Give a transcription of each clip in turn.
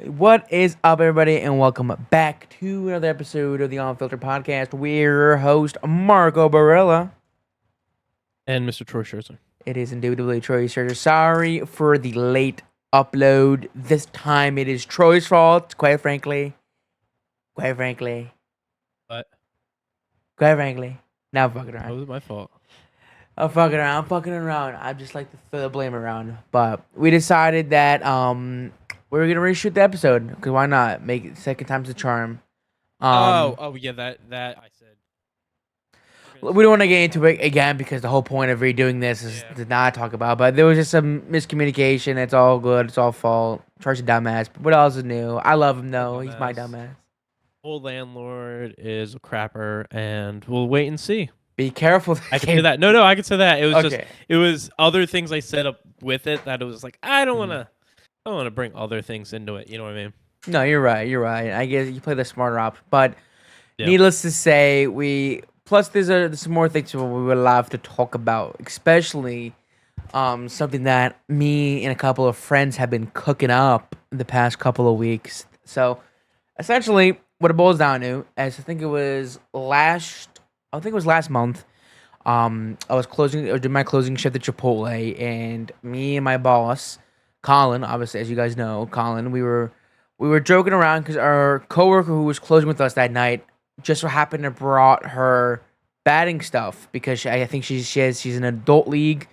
What is up, everybody, and welcome back to another episode of the Unfiltered Podcast. We're your host, Marco Barella. And Mr. Troy Scherzer. It is indubitably Troy Scherzer. Sorry for the late upload. This time it is Troy's fault, quite frankly. Quite frankly. But Quite frankly. Now I'm fucking that around. was my fault. I'm fucking around. I'm fucking around. I just like to throw the blame around. But we decided that we were going to reshoot the episode. Because why not? Make it second time's the charm. Yeah, that I said. We don't want to get into it again because the whole point of redoing this is to not talk about. But there was just some miscommunication. It's all good. It's all fault. Troy's a dumbass. But what else is new? I love him though. He's my dumbass. Old landlord is a crapper, and we'll wait and see. Be careful. I can say that. No, I can say that. It was Okay. it was other things I set up with it that it was like I don't want to bring other things into it. You know what I mean? No, you're right. You're right. I guess you play the smarter option. But Yeah. needless to say, there's some more things we would love to talk about, especially something that me and a couple of friends have been cooking up the past couple of weeks. So essentially, what it boils down to, as I think it was last month. I was doing my closing shift at Chipotle, and me and my boss, Colin, obviously as you guys know, Colin, we were joking around because our coworker who was closing with us that night just so happened to brought her batting stuff because I think she's in an adult league,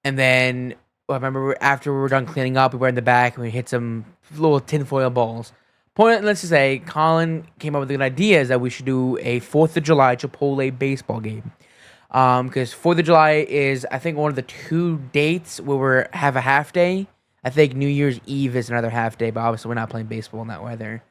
and then I remember after we were done cleaning up, we were in the back and we hit some little tinfoil balls. Point, let's just say, Colin came up with an idea is that we should do a 4th of July Chipotle baseball game. Because 4th of July is, I think, one of the two dates where we have a half day. I think New Year's Eve is another half day, but obviously we're not playing baseball in that weather.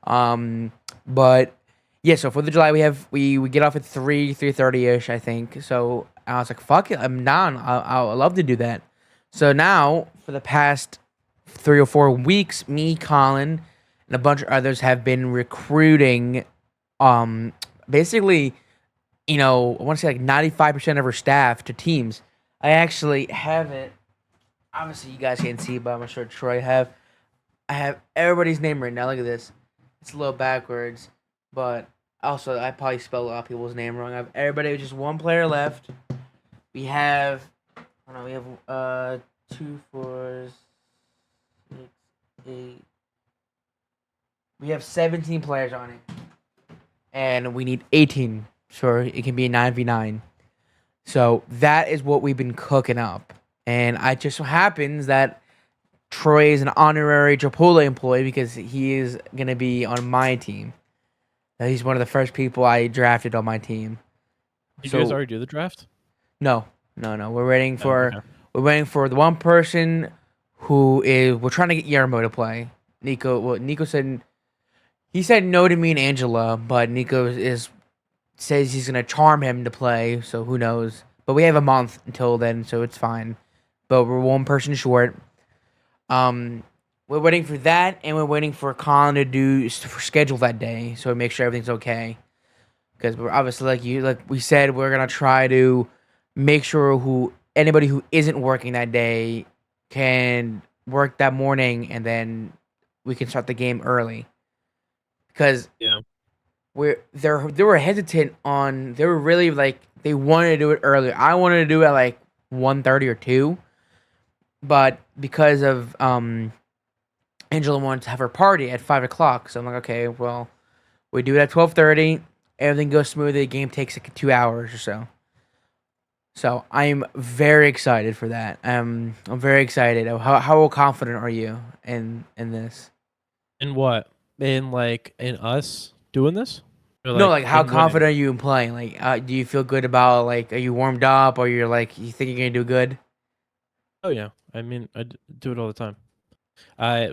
But yeah, so 4th of July we get off at 3:30ish, I think. So I was like, fuck it, I'm down. I'll love to do that. So now for the past 3 or 4 weeks, me, Colin, and a bunch of others have been recruiting basically, I want to say like 95% of our staff to teams. I actually have it. Obviously, you guys can't see it, but I'm sure Troy I have everybody's name written down. Look at this. It's a little backwards, but also I probably spelled a lot of people's name wrong. I have everybody with just one player left. We have, we have 2, 4, 6, 8. We have 17 players on it, and we need 18. So it can be a 9v9. So that is what we've been cooking up. And it just so happens that Troy is an honorary Chipotle employee because he is going to be on my team. He's one of the first people I drafted on my team. Did you guys already do the draft? No. We're waiting for Okay. the one person we're trying to get Yermo to play. Nico said he said no to me and Angela, but Nico says he's gonna charm him to play. So who knows? But we have a month until then, so it's fine. But we're one person short. We're waiting for that, and we're waiting for Colin for schedule that day, so we make sure everything's okay. Because we're obviously like we said, we're gonna try to make sure anybody who isn't working that day can work that morning, and then we can start the game early. Because Yeah. they were hesitant on, they were really like they wanted to do it earlier. I wanted to do it at like 1:30 or 2, but because of Angela wanted to have her party at 5 o'clock, so I'm like, okay, well, we do it at 12:30. Everything goes smoothly. The game takes like 2 hours or so. So I'm very excited for that. I'm very excited. How confident are you in this? In what? In us doing this? Or No, like how in winning? confident are you in playing? Like, do you feel good about, like, are you warmed up, or you think you're gonna do good? Oh yeah. I mean, do it all the time. I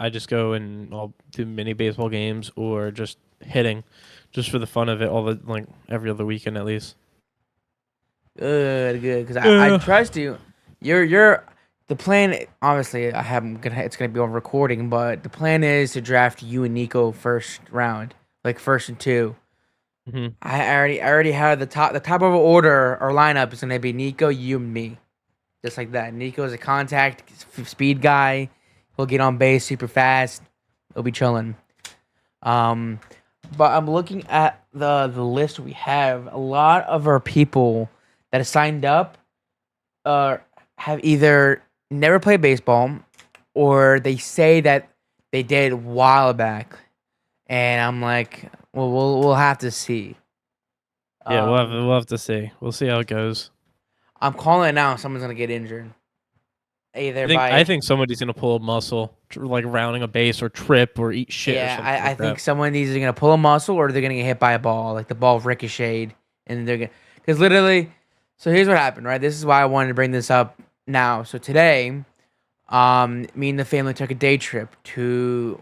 just go and I'll do mini baseball games or just hitting, just for the fun of it. Every other weekend at least. Good, because I trust you. You're the plan. Obviously, it's gonna be on recording, but the plan is to draft you and Nico first round, like first and 2. Mm-hmm. I already have the top of our order. Our lineup is gonna be Nico, you, and me, just like that. Nico is a contact speed guy. He'll get on base super fast. It'll be chilling. Um, but I'm looking at the list we have. A lot of our people that have signed up uh have either never played baseball or they say that they did a while back, and I'm like, well, we'll have to see. Yeah, Um, we'll have to see. We'll see how it goes. I'm calling it now. Someone's gonna get injured, either I by think somebody's gonna pull a muscle, like rounding a base or trip or eat shit or yeah. something I like think that. someone either gonna pull a muscle or they're gonna get hit by a ball, like the ball ricocheted, and they're gonna because literally. So here's what happened, right? This is why I wanted to bring this up now. So today, me and the family took a day trip to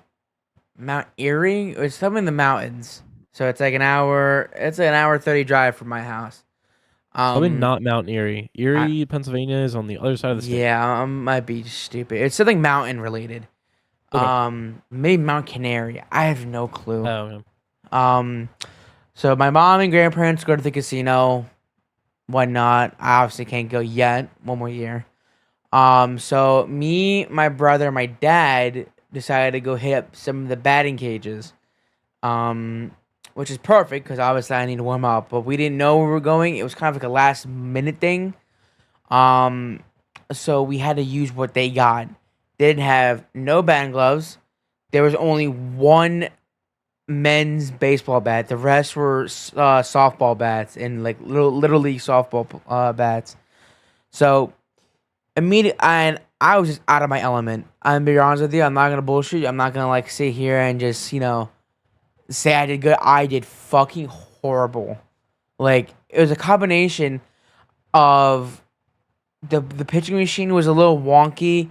Mount Erie. It's something in the mountains. So it's like an hour. It's an hour 30 drive from my house. Probably Um, not Mount Erie. I, Erie, Pennsylvania is on the other side of the state. yeah, I might be stupid. It's something mountain related. Okay. Maybe Mount Canary. I have no clue. Oh, yeah. Um, so my mom and grandparents go to the casino. Whatnot. I obviously can't go yet. One more year. So me, my brother, my dad decided to go hit up some of the batting cages. Um, which is perfect because obviously I need to warm up. But we didn't know where we were going. It was kind of like a last minute thing. Um, so we had to use what they got. They didn't have no batting gloves. There was only one men's baseball bat. The rest were softball bats and like little league softball bats. So immediately, and I was just out of my element. I'm gonna be honest with you. I'm not gonna bullshit you. I'm not gonna like sit here and just say I did good. I did fucking horrible. Like it was a combination of the pitching machine was a little wonky.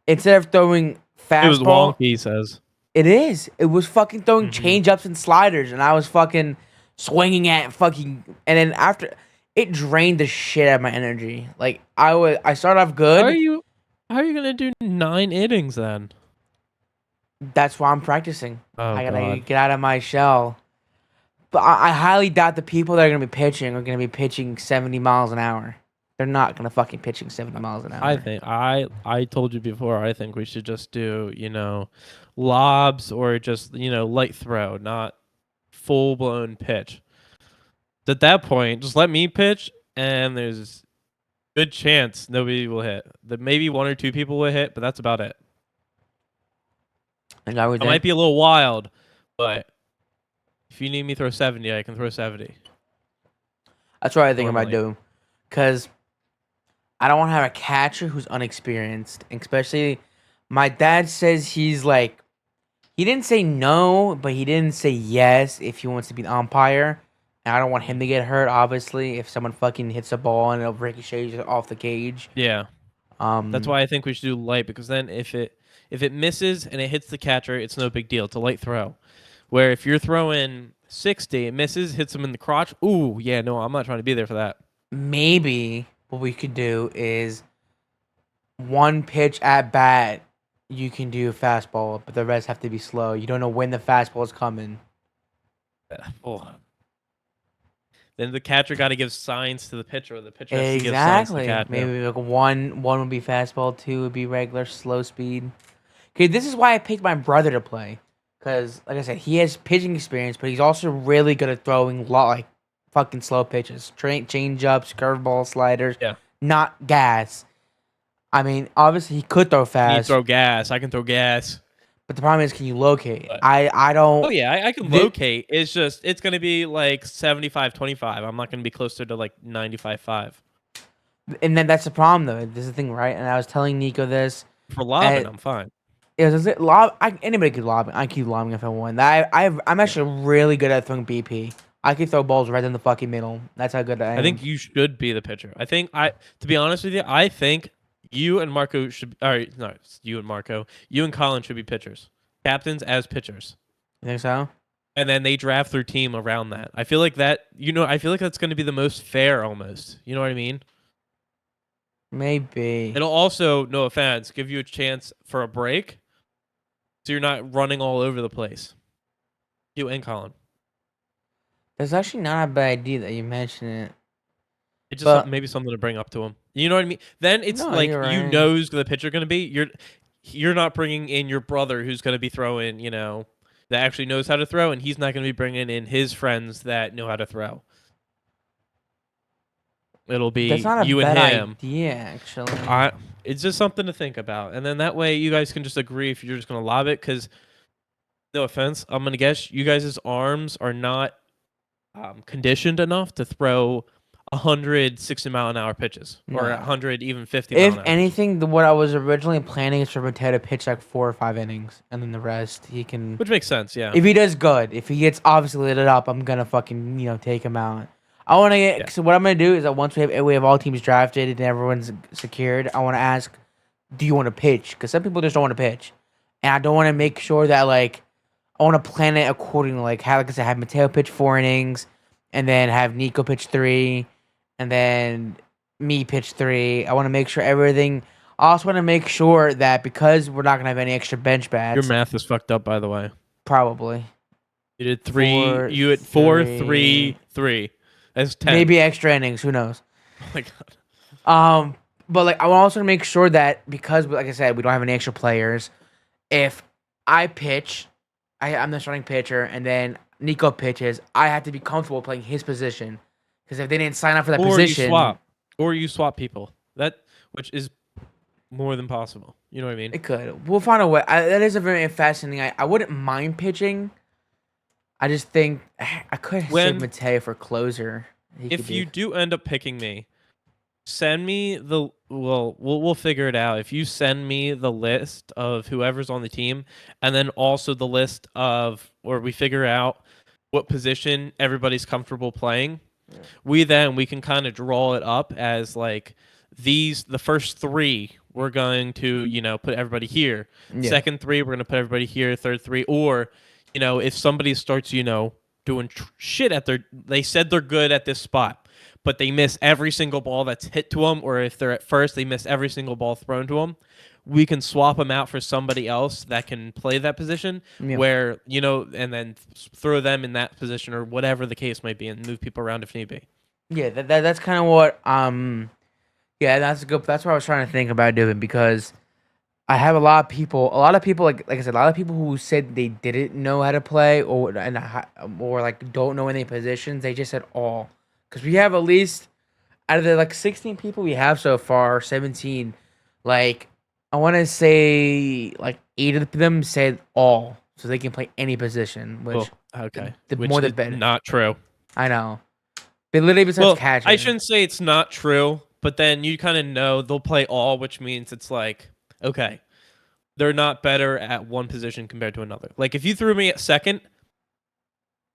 Instead of throwing It was fastball, wonky, he says. it is. It was fucking throwing Hmm. change ups and sliders, and I was fucking swinging at fucking. And then after, it drained the shit out of my energy. Like I started off How are good. you? How are you gonna do 9 innings then? That's why I'm practicing. Oh I gotta God. get out of my shell. But I highly doubt the people that are gonna be pitching are gonna be pitching 70 miles an hour. They're not gonna fucking pitching 70 miles an I hour. think I told you before. I think we should just do lobs or just light throw, not full blown pitch. At that point, just let me pitch, and there's good chance nobody will hit. That maybe one or two people will hit, but that's about it. And I would I might think be a little wild, but if you need me to throw 70, I can throw 70 that's what I think about normally. doing. Cause I don't want to have a catcher who's unexperienced, especially my dad says he's like he didn't say no, but he didn't say yes if he wants to be an umpire. And I don't want him to get hurt. Obviously, if someone fucking hits a ball and it ricochets off the cage, Yeah, that's um, why I think we should do light, because then if it misses and it hits the catcher, it's no big deal. It's a light throw. Where if you're throwing 60, it misses, hits him in the crotch. Ooh, yeah, no, I'm not trying to be there for that. maybe what we could do is one pitch at bat. You can do a fastball, but the rest have to be slow. You don't know when the fastball is coming. Oh. Then the catcher got to give signs to the pitcher, or the pitcher has to give signs to the Exactly. catcher. Maybe like one would be fastball, two would be regular slow speed. Okay, this is why I picked my brother to play, because like I said, he has pitching experience, but he's also really good at throwing like fucking slow pitches, change ups, curveball, sliders, Yeah. not gas. I mean, obviously he could throw Can you fast, throw gas? I can throw gas. but the problem is, can you locate? But I oh don't. yeah, I can Thi- locate. It's just it's gonna be like 75-25. I'm not gonna be closer to like 95-5. and then that's the problem though. This is the thing, right? And I was telling Nico this. For lobbing, And I'm fine. it was anybody could lob. I keep lobbing if I want. I'm Yeah. actually really good at throwing BP. I can throw balls right in the fucking middle. That's how good I I am. think you should be the pitcher. To be honest with you, I think you and Marco should. All right, no, it's you and Marco. You and Colin should be pitchers, captains as pitchers, You think so? and then they draft their team around that. I feel like that. I feel like that's going to be the most fair, almost. You know what I mean? Maybe. It'll also, no offense, give you a chance for a break, so you're not running all over the place. You and Colin. That's actually not a bad idea that you mention it. It's just But maybe something to bring up to him. You know what I mean? Then it's no, like you're you right. know who's the pitcher going to be. you're not bringing in your brother who's going to be throwing, that actually knows how to throw, and he's not going to be bringing in his friends that know how to throw. It'll That's be not a you and bad him. idea, actually. It's just something to think about. And then that way you guys can just agree if you're just going to lob it, because no offense, I'm going to guess you guys' arms are not conditioned enough to throw 160-mile-an-hour pitches or No. 100, even 50 mile If an hour pitches. anything, what I was originally planning is for Mateo to pitch like 4 or 5 innings, and then the rest he can. Which makes sense, yeah. If he does good, if he gets obviously lit up, I'm gonna fucking take him out. I want to get. Yeah. So what I'm gonna do is that once we have all teams drafted and everyone's secured, I want to ask, do you want to pitch? Because some people just don't want to pitch, and I don't want to make sure that like I want to plan it accordingly. Like I said, have Mateo pitch 4 innings, and then have Nico pitch 3, and then me pitch 3. I want to make sure everything. I also want to make sure that because we're not gonna have any extra bench bats, Your math is fucked up, by the way. probably. You did 3. 4, You had 4, 3, 3. 3. That's 10. Maybe extra innings. Who knows? Oh my god. But like I want also to make sure that because, like I said, we don't have any extra players. If I pitch, I'm the starting pitcher, and then Nico pitches, I have to be comfortable playing his position. Because if they didn't sign up for that position, Or you swap people. Which is more than possible. You know what I mean? it could. We'll find a way. That is a very fascinating. I wouldn't mind pitching. I just think I could save Mateo for closer. If you do end up picking me, send me we'll figure it out. If you send me the list of whoever's on the team, and then also the list of, or we figure out what position everybody's comfortable playing, we can kind of draw it up as like the first 3 we're going to put everybody here. Yeah. Second 3 we're going to put everybody here. Third 3, or if somebody starts doing shit they said they're good at this spot, but they miss every single ball that's hit to them, or if they're at first, they miss every single ball thrown to them, we can swap them out for somebody else that can play that position, where, and then throw them in that position or whatever the case might be, and move people around if need be. Yeah, that's kind of what, that's good. That's what I was trying to think about doing, because I have a lot of people, like I said, a lot of people who said they didn't know how to play or like don't know any positions. They just said all. Because we have at least, out of the like 16 people we have so far, 17, like I want to say like 8 of them said all, so they can play any position. Which okay, which more the better. Not true. I know. They literally besides catching. I shouldn't say it's not true, but then you kind of know they'll play all, which means it's like, okay, they're not better at one position compared to another. Like if you threw me at second,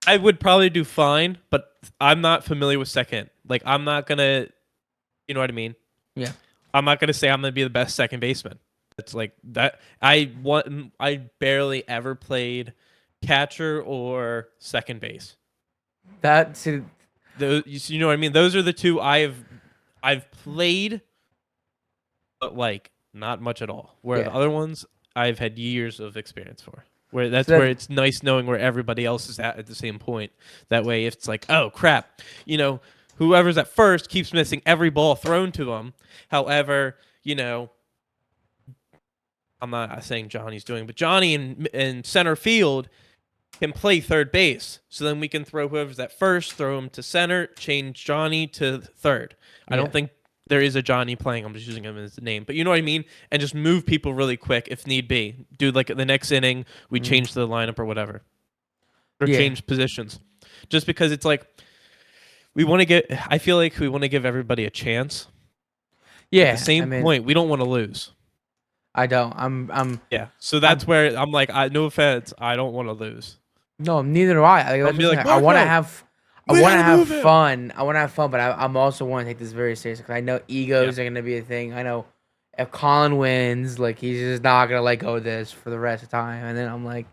I would probably do fine, but I'm not familiar with second. Like I'm not gonna, you know what I mean? Yeah. I'm not gonna say I'm gonna be the best second baseman. It's like that. I barely ever played catcher or second base. You know what I mean? Those are the 2 I've played, but like not much at all. Where the other ones I've had years of experience for. Where where it's nice knowing where everybody else is at the same point. That way, if it's like, oh crap, whoever's at first keeps missing every ball thrown to them. However, I'm not saying Johnny's doing, but Johnny in center field can play third base. So then we can throw whoever's at first, throw him to center, change Johnny to third. I don't think there is a Johnny playing. I'm just using him as the name. But you know what I mean? And just move people really quick if need be. Do like the next inning, we change the lineup or whatever. Or change positions. Just because it's like, I feel like we want to give everybody a chance. Yeah. At the same point, we don't want to lose. I don't. I'm. Yeah. So that's where I'm like, no offense, I don't want to lose. No, neither do I. I want to have. I want to have fun. I want to have fun, but I'm also want to take this very seriously because I know egos are going to be a thing. I know if Colin wins, like he's just not going to let go of this for the rest of the time. And then I'm like,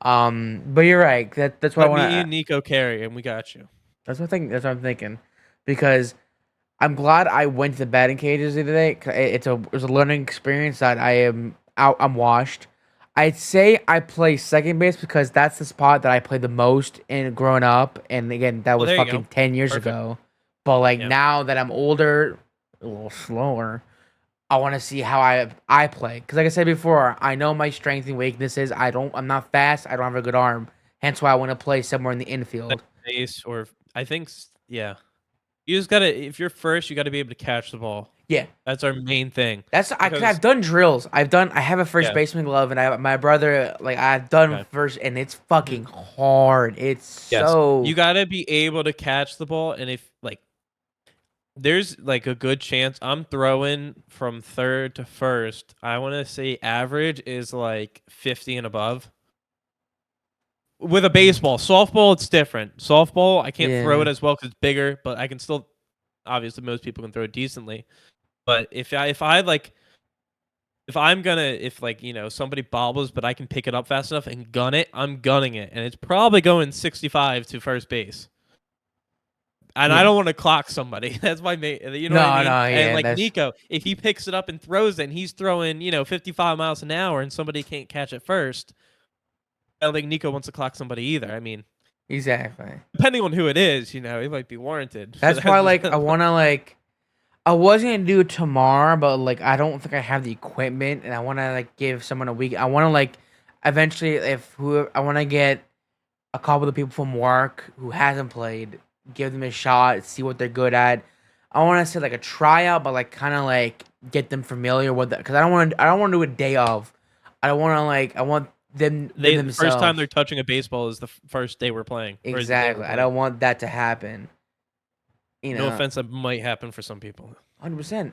but you're right. That's what I want. Me and Nico carry, and we got you. That's what I think. That's what I'm thinking, because I'm glad I went to the batting cages the other day. It was a learning experience that I'm washed. I'd say I play second base because that's the spot that I played the most in growing up. And again, that was fucking 10 years ago. But like now that I'm older, a little slower, I want to see how I play because, like I said before, I know my strengths and weaknesses. I'm not fast. I don't have a good arm. Hence why I want to play somewhere in the Like infield. base or I think yeah. You just gotta if you're first, you gotta be able to catch the ball. Yeah, That's our main thing. cause Because I've done drills. I have a first yeah, baseman glove, and my brother like I've done okay. first, and it's Mhm. fucking hard. It's Yes. so You gotta be able to catch the ball and if like there's like a good chance I'm throwing from third to first. I wanna say average is like 50 and above. With a Mhm. baseball. Softball, it's different. Softball, I can't throw Yeah, it as well because it's bigger, but I can still obviously most people can throw it decently. But if I like if I'm gonna if like somebody bobbles but I can pick it up fast enough and gun it, I'm gunning it, and it's probably going 65 to first base. And I yeah. don't want to clock somebody. That's my mate. You know what I No, mean? no, And yeah. like That's Nico, if he picks it up and throws it, and he's throwing 55 miles an hour, and somebody can't catch it first, I don't think Nico wants to clock somebody either. I mean, exactly. depending on who it is, it might be warranted. But That's that's why just like I wanna like I was gonna do it tomorrow, but like I don't think I have the equipment, and I want to like give someone a week. I want to like eventually, if who I want to get a couple of the people from work who hasn't played, give them a shot, see what they're good at. I want to say like a tryout, but like kind of like get them familiar with it, because I don't want to do a day of. I don't want to like I want them the first time themselves. they're touching a baseball is the first day we're playing, or the day we're Exactly. I playing. don't want that to happen. You No know, offense, that might happen for some people. 100%.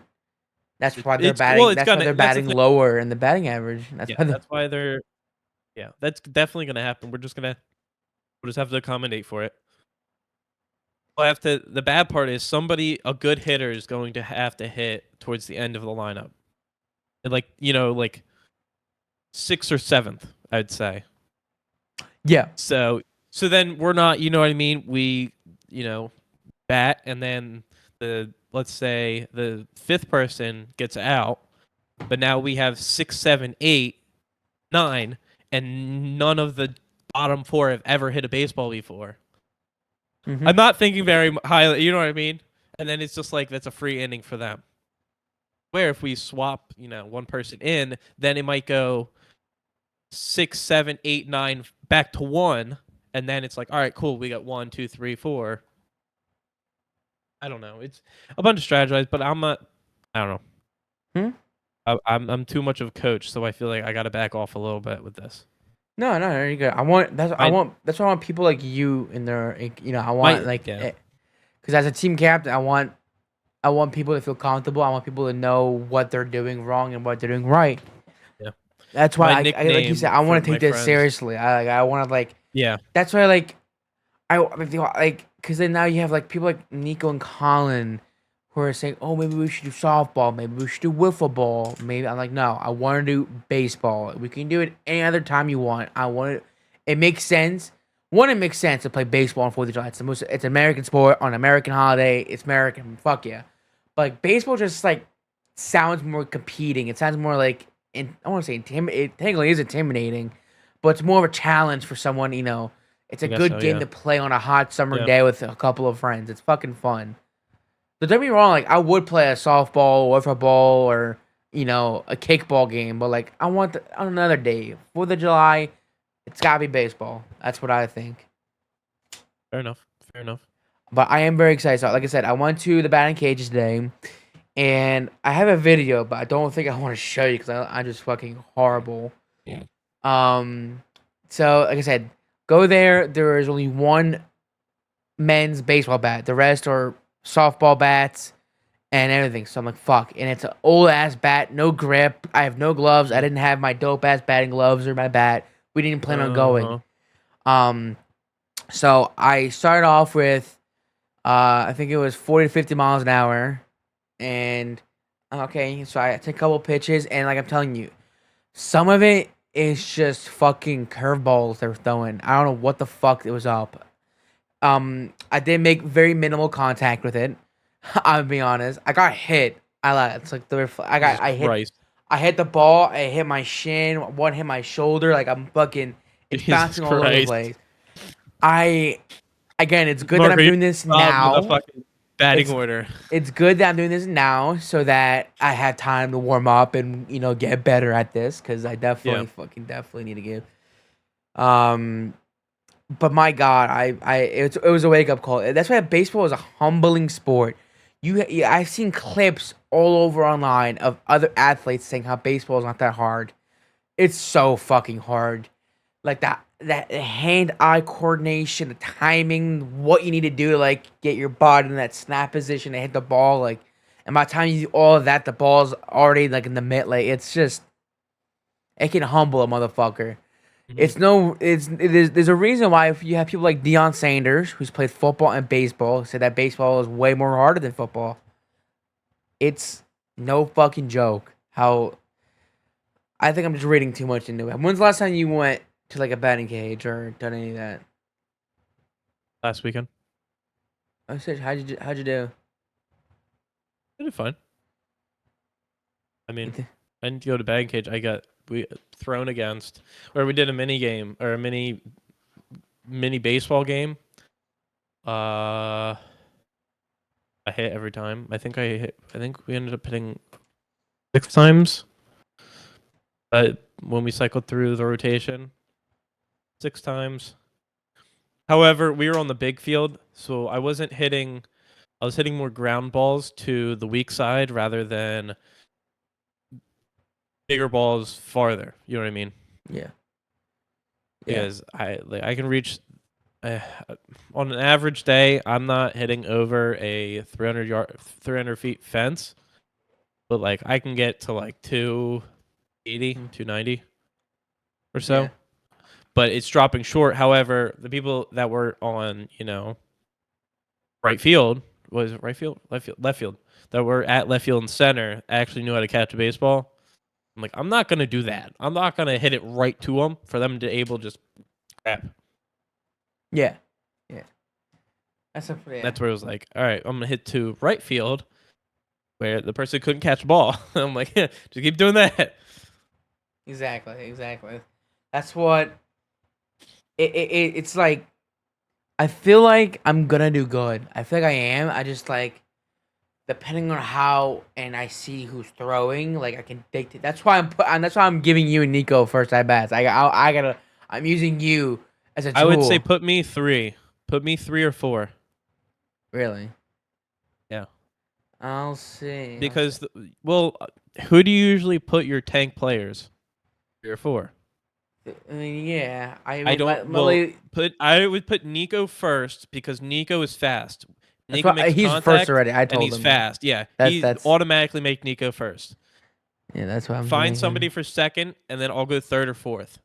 That's It, why they're it's well, batting. it's That's why gonna. they're That's the batting thing. lower in the batting average. That's Yeah, why they're that's why they're. Yeah, that's definitely gonna happen. We'll just have to accommodate for it. We'll have to. The bad part is a good hitter is going to have to hit towards the end of the lineup, and like sixth or seventh, I'd say. yeah. So so then we're not. You know what I mean? We you know bat, and then let's say the fifth person gets out, but now we have 6, 7, 8, 9, and none of the bottom four have ever hit a baseball before. Hmm. I'm not thinking very highly, you know what I mean? And then it's just like that's a free inning for them. Where if we swap, one person in, then it might go 6, 7, 8, 9 back to one, and then it's like, all right, cool, we got 1, 2, 3, 4. I don't know. It's a bunch of strategize, but I'm not. I don't know. Hmm? I'm too much of a coach, so I feel like I got to back off a little bit with this. No, no, no, you're good. My That's why I want people like you in there. I want my like, yeah because as a team captain, I want people to feel comfortable. I want people to know what they're doing wrong and what they're doing right. yeah. That's why My I like you said, nickname I for want to my take this friends. seriously. I want to like. Yeah. That's why like because then now you have like people like Nico and Colin who are saying, oh, maybe we should do softball, maybe we should do wiffle ball. Maybe I'm like, no, I want to do baseball. We can do it any other time you want. I want it. It makes sense. One, it makes sense to play baseball on 4th of July. It's an American sport on an American holiday. It's American. Fuck yeah. But like baseball just like sounds more competing. It sounds more like I don't want to say intimidating. It technically is intimidating, but it's more of a challenge for someone. It's a I guess good so. game Yeah. to play on a hot summer Yeah. day with a couple of friends. It's fucking fun. But don't get me wrong, like I would play a softball or a ball or a kickball game, but like I want on another day, 4th of July, it's gotta be baseball. That's what I think. Fair enough. Fair enough. But I am very excited. So, like I said, I went to the batting cages today, and I have a video, but I don't think I want to show you because I'm just fucking horrible. Yeah. Um, so like I said, go there. There is only one men's baseball bat. The rest are softball bats and everything. So I'm like, fuck. And it's an old ass bat, no grip. I have no gloves. I Mhm. didn't have my dope ass batting gloves or my bat. We didn't plan on going. Uh-huh. Um, so I started off with, I think it was 40 to 50 miles an hour, and okay, so I take a couple pitches, and like I'm telling you, some of it is just fucking curveballs they're throwing. I don't know what the fuck it was up. I did make very minimal contact with it. I'll be honest. I got hit. It's like Jesus I Christ. I hit the ball. I hit my shin. One hit my shoulder. Like I'm fucking. It's Jesus bouncing all over the Christ. place. I Again, it's good that Marco, I'm you doing this robbed with a now. fucking batting it's order. it's good that I'm doing this now so that I have time to warm up and get better at this because I Yeah. definitely need to get. Um, but my God, it was a wake up call. That's why baseball is a humbling sport. I've seen clips all over online of other athletes saying how baseball is not that hard. It's so fucking hard. Like that hand eye coordination, the timing, what you need to do to like get your body in that snap position to hit the ball. Like, and by the time you do all of that, the ball's already like in the mid. Like, it's just it can humble a motherfucker. Hmm. There's a reason why if you have people like Deion Sanders who's played football and baseball said that baseball is way more harder than football. It's no fucking joke. How I think I'm just reading too much into it. When's the last time you went to like a batting cage or done any of that? Last weekend. I said, how'd you do? I did fine. I You mean, th- I didn't go to batting cage. We thrown against, or we did a mini game or a mini baseball game. Uh, I hit every time. I think I hit. I think we ended up hitting 6 times. But when we cycled through the rotation, 6 times. However, we were on the big field, so I wasn't hitting. I was hitting more ground balls to the weak side rather than bigger balls farther. You know what I mean? yeah, yeah, Because I can reach uh, on an average day. I'm not hitting over a 300 feet fence, but like I can get to like 280, mm, 290 or yeah, so. But it's dropping short. However, the people that were on right field was it right field, left field that were at left field and center actually knew how to catch a baseball. I'm like, I'm not gonna do that. I'm not gonna hit it right to them for them to able just crap. yeah, yeah. That's a yeah. That's where it was like, all right, I'm gonna hit to right field where the person couldn't catch a ball. I'm like, yeah, just keep doing that. Exactly. That's what it's like. I feel like I'm gonna do good. I feel like I am. I just like depending on how and I see who's throwing, like I can dictate. That's why I'm giving you and Nico first at bats. I gotta. I'm using you as a I would say tool. put me 3. Put me 3 or 4. Really. Yeah. I'll see. Because well, who do you usually put your tank players? 3 or 4. I mean, yeah. I I mean, don't well put I would put Nico first because Nico is fast. that's Nico why makes he's first contact already. I and told he's him that. fast. Yeah. That's He that's automatically make Nico first. yeah. That's what I'm Find somebody thinking. for second and then I'll go third or fourth.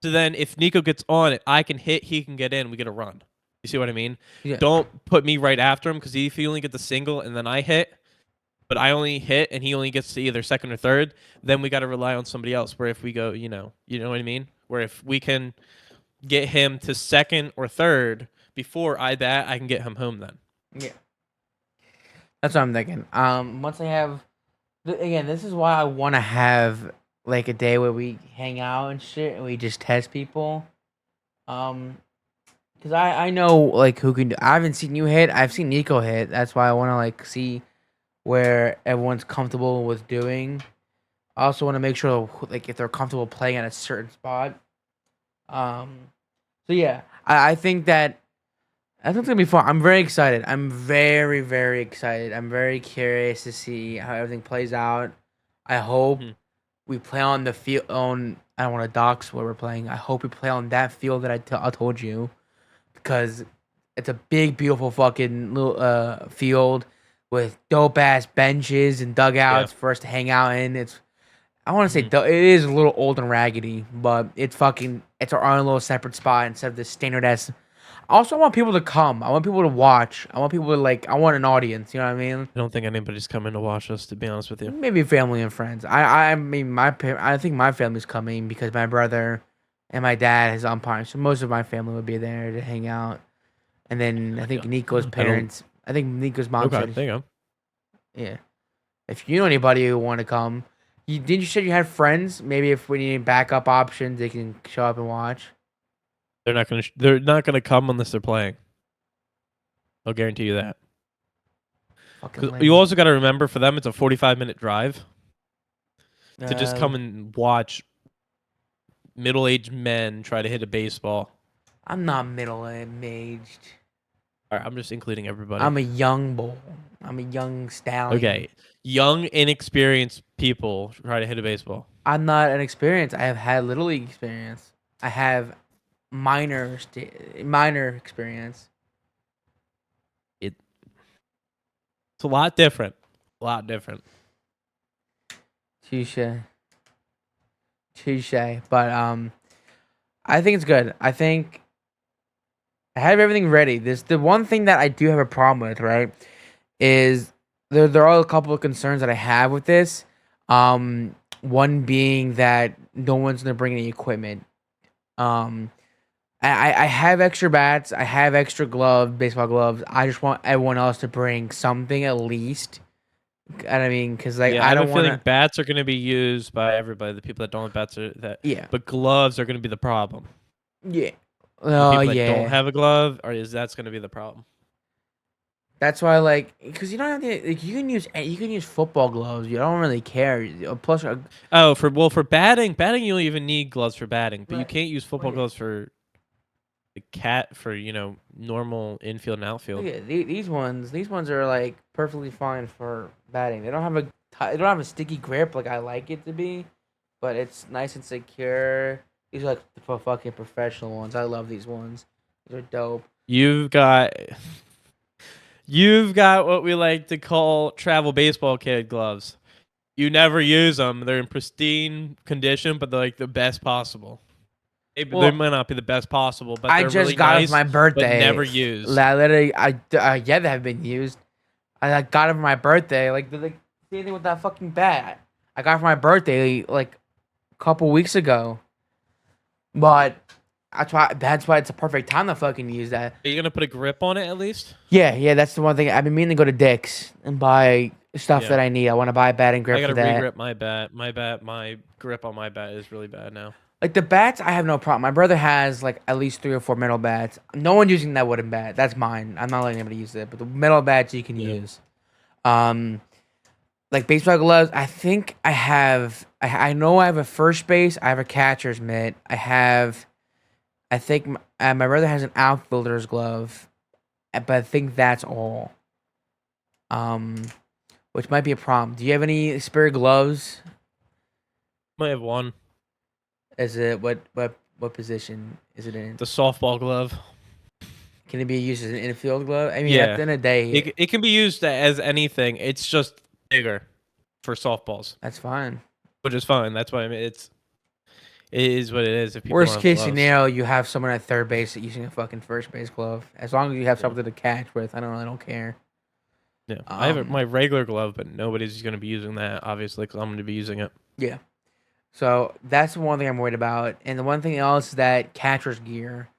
So then if Nico gets on it, I can hit, he can get in, we get a run. You see what I mean? Yeah. Don't put me right after him because if he only gets the single and then I hit, but I only hit and he only gets to either second or third, then we got to rely on somebody else. Where if we go, you know what I mean? Where if we can get him to second or third before I bat, I can get him home then. Yeah. That's what I'm thinking. Once I have, again, this is why I want to have like a day where we hang out and shit, and we just test people. Um, because I know like who can do. I haven't seen you hit. I've seen Nico hit. That's why I want to like see where everyone's comfortable with doing. I also want to make sure like if they're comfortable playing at a certain spot. Um, so yeah, I think that I think it's gonna be fun. I'm very excited. I'm very excited. I'm very curious to see how everything plays out. I hope Hmm. we play on the field. On I don't want to dox where we're playing. I hope we play on that field that I told you because it's a big, beautiful fucking little field with dope ass benches and Yeah. dugouts for us to hang out in. It's I want to say Hmm. it is a little old and raggedy, but it's our own little separate spot instead of the standard ass. Also, I want people to come. I want people to watch. I want people to like. I want an audience. You know what I mean? I don't think anybody's coming to watch us, to be honest with you. Maybe family and friends. I mean I think my family's coming because my brother and my dad is umpiring, so most of my family would be there to hang out. And then I think Yeah. Nico's I don't. parents. I think Nico's mom Okay, said, there you go. yeah. If you know anybody who want to come, you said you had friends? Maybe if we need backup options, they can show up and watch. They're not gonna. They're not gonna come unless they're playing. I'll guarantee you that. Fucking 'Cause you lame. also got to remember, for them, it's a 45-minute drive to just Uh, come and watch middle-aged men try to hit a baseball. I'm not middle-aged. All right, I'm just including everybody. I'm a young bull. I'm a young stallion. Okay, young, inexperienced people try to hit a baseball. I'm not an experience. I have had little league experience. I have minor experience. It's a lot different. A lot different. Touche. Touche. But I think it's good. I think I have everything ready. This the one thing that I do have a problem with, right? Is there are a couple of concerns that I have with this. One being that no one's gonna bring any equipment. Um, I have extra bats. I have extra gloves, baseball gloves. I just want everyone else to bring something at least. And I mean, because like Yeah, I I have a don't want feeling to. bats are going to be used by everybody. The people that don't have bats are that, Yeah, but gloves are going to be the problem. yeah. The Oh people that don't yeah. have a glove, or is that's going to be the problem? That's why, like, because you don't have to. Like, you can use football gloves. You don't really care. Plus, Oh, for batting, you don't even need gloves for batting, but you right. can't use Look football at gloves for the cat for normal infield and outfield. these ones are like perfectly fine for batting. They don't have they don't have a sticky grip like I like it to be, but it's nice and secure. These are like the fucking professional ones. I love these ones. These are dope. You've got you've got what we like to call travel baseball kid gloves. You never use them. They're in pristine condition, but they're like the best possible. They Well, might not be the best possible, but I they're just really got it for nice, my but birthday. never used. I literally, yeah, they have been used. I like, got it for my birthday. Like, the same thing with that fucking bat. I got it for my birthday like a couple weeks ago. But that's why it's a perfect time to fucking use that. Are you gonna put a grip on it at least? Yeah, that's the one thing I've been meaning to go to Dick's and buy stuff Yeah. that I need. I want to buy a batting I grip for gotta that. re-grip my bat. My grip on my bat is really bad now. Like the bats, I have no problem. My brother has like at least 3 or 4 metal bats. No one using that wooden bat. That's mine. I'm not letting anybody use it. But the metal bats you can Yeah. use. Um, like baseball gloves. I think I have. I know I have a first base. I have a catcher's mitt. I have. I think my brother has an outfielder's glove, but I think that's all. Um, which might be a problem. Do you have any spare gloves? Might have one. Is it what position is it in? The softball glove. Can it be used as an infield glove? I mean, at Yeah. the end of the day, It can be used as anything. It's just bigger for softballs, that's fine. which is fine. That's why it is what it is if people don't Worst have case gloves. scenario, you have someone at third base using a fucking first base glove. As long as you have Yeah. something to catch with, I don't care. Yeah. I have Um, my regular glove, but nobody's going to be using that, obviously, because I'm going to be using it. yeah. So that's the one thing I'm worried about, and the one thing else is that catcher's gear,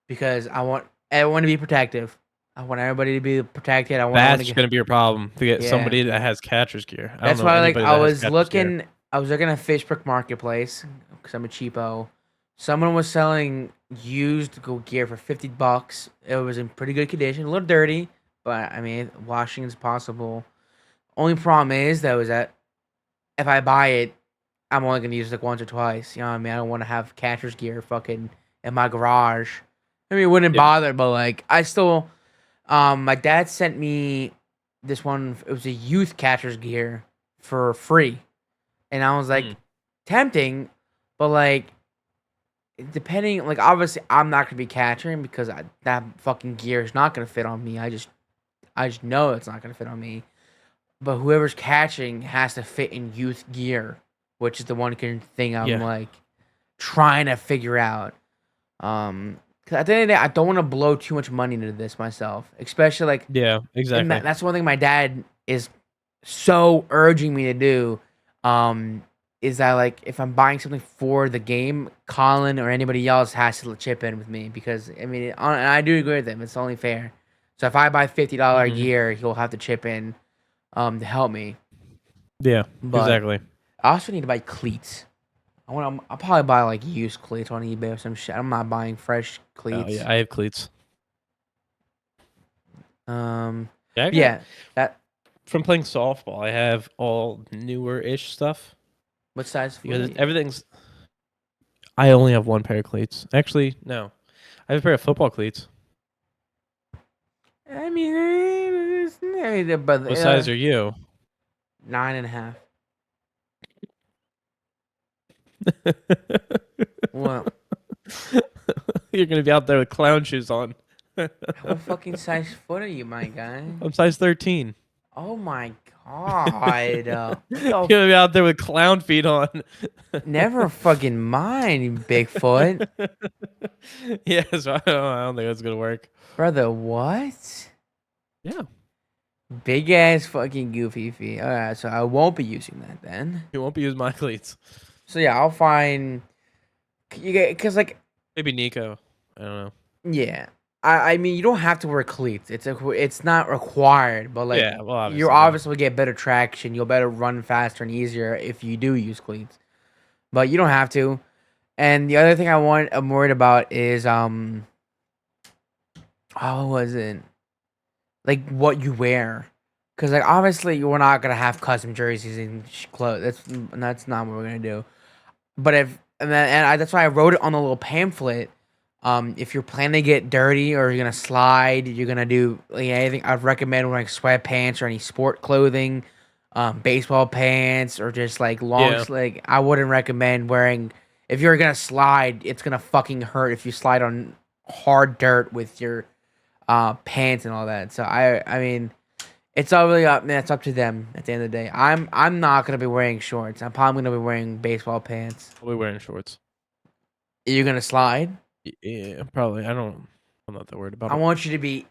because I want everyone to be protective. I want everybody to be protected. I want everyone to That's get. going to be a problem to get Yeah. somebody that has catcher's gear. I don't That's know why, like, anybody that has catcher's gear. I was looking at Facebook Marketplace because I'm a cheapo. Someone was selling used gear for $50. It was in pretty good condition, a little dirty, but I mean, washing is possible. Only problem is though is that if I buy it, I'm only gonna use it like once or twice. You know what I mean? I don't want to have catcher's gear fucking in my garage. I mean, it wouldn't Yeah. bother, but like, I still. My dad sent me this one. It was a youth catcher's gear for free, and I was like, Hmm. tempting, but like, depending, like, obviously, I'm not gonna be catching because that fucking gear is not gonna fit on me. I just know it's not gonna fit on me. But whoever's catching has to fit in youth gear, which is the one thing I'm Yeah. like trying to figure out. 'Cause at the end of the day, I don't want to blow too much money into this myself, especially like, Yeah, and exactly. that's one thing my dad is so urging me to do. Is that like if I'm buying something for the game, Colin or anybody else has to chip in with me because I mean, and I do agree with him. It's only fair. So if I buy $50 Hmm. gear, he'll have to chip in, to help me. Yeah, But exactly. I also need to buy cleats. I'll probably buy like used cleats on eBay or some shit. I'm not buying fresh Oh cleats. yeah, I have cleats. Um, Yeah, I got yeah, that. from playing softball, I have all newer-ish stuff What size foot are because you? everything's. I only have one pair of cleats. Actually, no, I have a pair of football cleats. I mean, but What size are you? 9.5. Well, You're gonna be out there with clown shoes on. what fucking size foot are you, my guy? I'm size 13. Oh my god. What You're the gonna be out there with clown feet on. Never fucking mind, Bigfoot. Yeah, so I don't think that's gonna work. Brother, what? Yeah, Big ass fucking goofy feet. Alright, so I won't be using that then. you won't be using my cleats. So yeah, I'll find you get because like Maybe Nico. I don't know. yeah. I mean you don't have to wear cleats. It's not required, but like Yeah, well, you obviously, yeah. obviously will get better traction. You'll better run faster and easier if you do use cleats. But you don't have to. And the other thing I'm worried about is how was it? Like what you wear. Cause like obviously we're not gonna have custom jerseys and clothes. That's not what we're gonna do. But if that's why I wrote it on the little pamphlet. If you're planning to get dirty or you're gonna slide, you're gonna do like, anything. I'd recommend wearing sweatpants or any sport clothing, baseball pants or just like Yeah, like I wouldn't recommend wearing. If you're gonna slide, it's gonna fucking hurt if you slide on hard dirt with your pants and all that. So I mean, it's all really up. Man, it's up to them at the end of the day. I'm not gonna be wearing shorts. I'm probably gonna be wearing baseball pants. I'll be wearing shorts. You're gonna slide. Yeah, probably. I'm not that worried about I it. want you to be.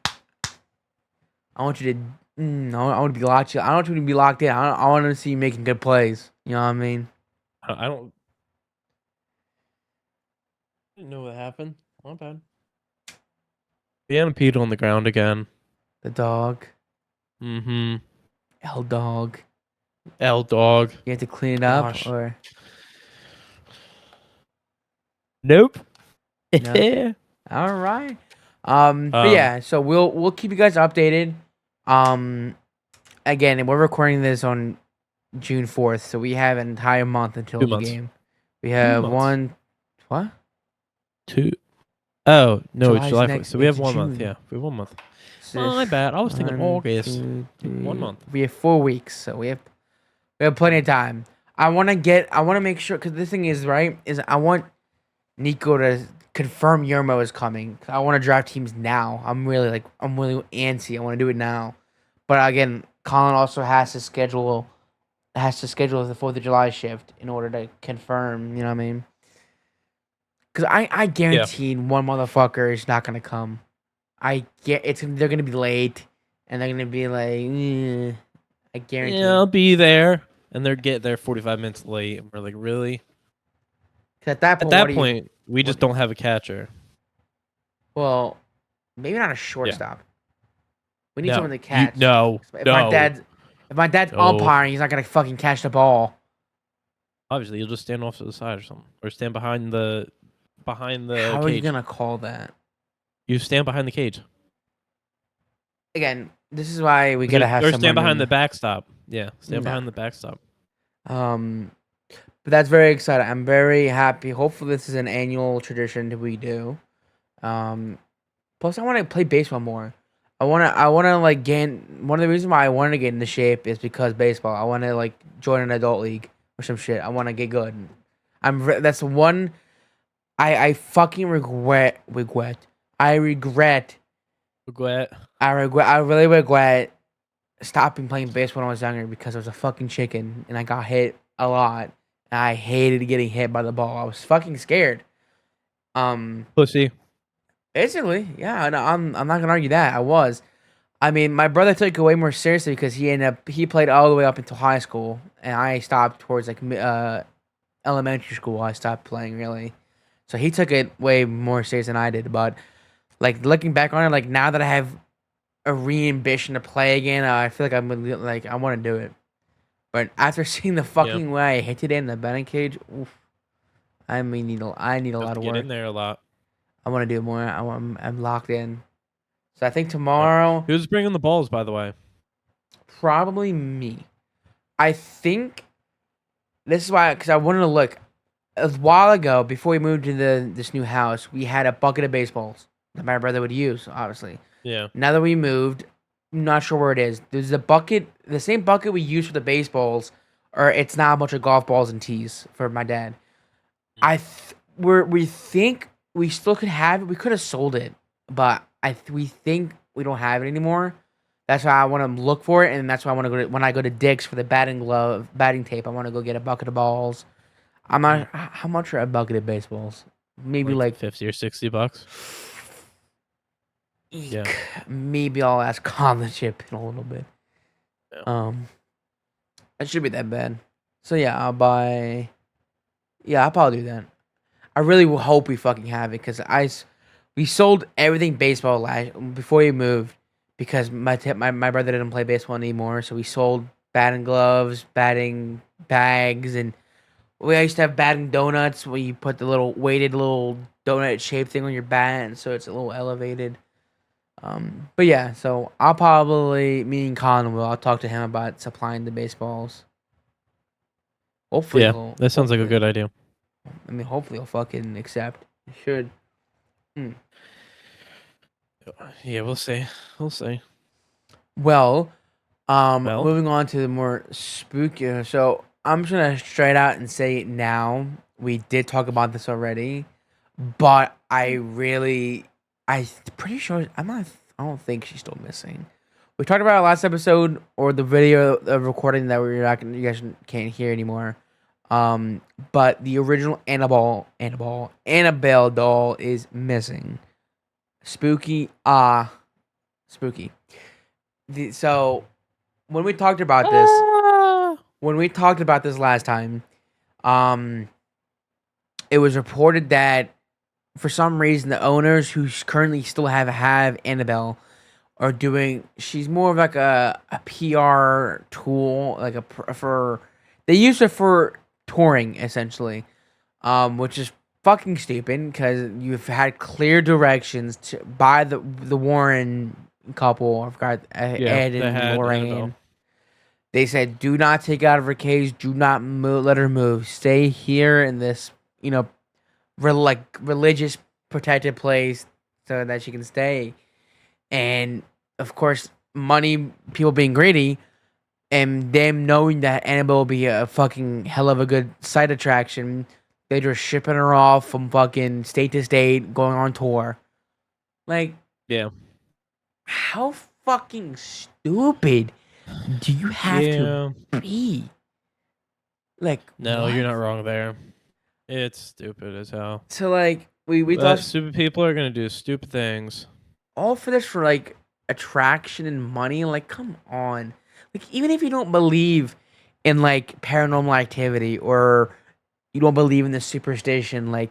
I want you to. I want to be locked. I don't want you to be locked in. I want to see you making good plays. You know what I mean? I don't. I didn't know what happened. Not bad. Deanna peed on the ground again. The dog, Mm-hmm. L dog. L dog. You have to clean it up Gosh. or Nope. no? Yeah. All right. But yeah, so we'll keep you guys updated. Um, again, we're recording this on June 4th, so we have an entire month until 2 the months. game. We 2 have months. one. What? 2. Oh no, it's July's July 4th. next So we have into 1 month. June. Yeah, we have 1 month. So My bad. I was thinking 1, August. 2, 1 3. month. We have 4 weeks, so we have plenty of time. I want to make sure because the thing is right is I want Nico to confirm Yermo is coming. I want to draft teams now. I'm really antsy. I want to do it now. But again, Colin also has to schedule the 4th of July shift in order to confirm. You know what I mean? Because I Yeah. guarantee one motherfucker is not gonna come. They're gonna be late, and they're gonna be like, I guarantee. Yeah, I'll be there. And they're get there 45 minutes late. And we're like, really? 'Cause at that At point, what that do you? point, we just What? don't have a catcher. Well, maybe not a Yeah. shortstop. We need No. someone to catch. No. If No. my dad's No. umpiring, he's not gonna fucking catch the ball. Obviously, you'll just stand off to the side or something, or stand behind the How are you cage. gonna call that? You stand behind the cage. Again, this is why we gotta have Or someone. stand behind the backstop. Yeah, stand No. behind the backstop. But that's very exciting. I'm very happy. Hopefully, this is an annual tradition that we do. Um, Plus, I want to play baseball more. I want to like gain. One of the reasons why I wanted to get into shape is because baseball. I want to like join an adult league or some shit. I want to get good. That's one. I fucking regret. I regret. Regret. I really regret stopping playing baseball when I was younger because I was a fucking chicken and I got hit a lot. And I hated getting hit by the ball. I was fucking scared. Pussy. Basically, yeah. No, I'm not gonna argue that. I was. I mean, my brother took it way more seriously because he played all the way up until high school, and I stopped towards like elementary school. I stopped playing really, so he took it way more serious than I did. But like looking back on it, like now that I have a re-ambition to play again, I feel like I want to do it. But after seeing the Yeah. fucking way I hit today in the batting cage, oof, I need a Have lot to of get work. in there a lot. I want to do more. I'm locked in. So I think tomorrow. Who's bringing the balls, by the way? Probably me. I think this is why, because I wanted to look. A while ago, before we moved into this new house, we had a bucket of baseballs that my brother would use, obviously. Yeah. Now that we moved, I'm not sure where it is. There's a bucket, the same bucket we used for the baseballs, or it's now a bunch of golf balls and tees for my dad. We think we still could have it. We could have sold it, but we think we don't have it anymore. That's why I want to look for it, and that's why I want to when I go to Dick's for the batting tape. I want to go get a bucket of balls. I'm Mm. not how much are a bucket of baseballs? Maybe Like like 50 or 60 bucks. Yeah. eek. Maybe I'll ask Con the chip in a little bit. Yeah. Um, it should be that bad. So yeah, I'll buy. Yeah, I'll probably do that. I really hope we fucking have it because we sold everything baseball before we moved because my brother didn't play baseball anymore, so we sold batting gloves, batting bags, and we used to have batting donuts where you put the little weighted little donut shaped thing on your bat, and so it's a little elevated. But yeah, so I'll probably me and Colin will. I'll talk to him about supplying the baseballs. Hopefully Yeah. he'll. That sounds like a Hopefully, good idea. I mean, hopefully he'll fucking accept. He should. Hmm. Yeah, we'll see. We'll see. Well, Well, moving on to the more spooky. So I'm just gonna straight out and say it now. We did talk about this already, but I pretty sure I'm not. I don't think she's still missing. We talked about it last episode or the video of recording that you guys can't hear anymore. But the original Annabelle doll is missing. Spooky, spooky. So when we talked about this, ah, when we talked about this last time, um, it was reported that for some reason the owners who currently still have Annabelle are doing. She's more of like a PR tool, like for they use her for touring essentially, which is fucking stupid because you've had clear directions by the Warren couple. I forgot yeah, Ed they and had Lorraine. Annabelle. They said, "Do not take her out of her cage. Do not let her move. Stay here in this, like religious protected place, so that she can stay." And of course, money, people being greedy, and them knowing that Annabelle will be a fucking hell of a good side attraction, they just shipping her off from fucking state to state, going on tour. Like, Yeah. how fucking stupid do you have to Yeah. be? Like, No, you're what? not wrong there. It's stupid as hell. So like we But thought stupid people are gonna do stupid things. all for this for like attraction and money. Like, come on. Like, even if you don't believe in like paranormal activity or you don't believe in the superstition, like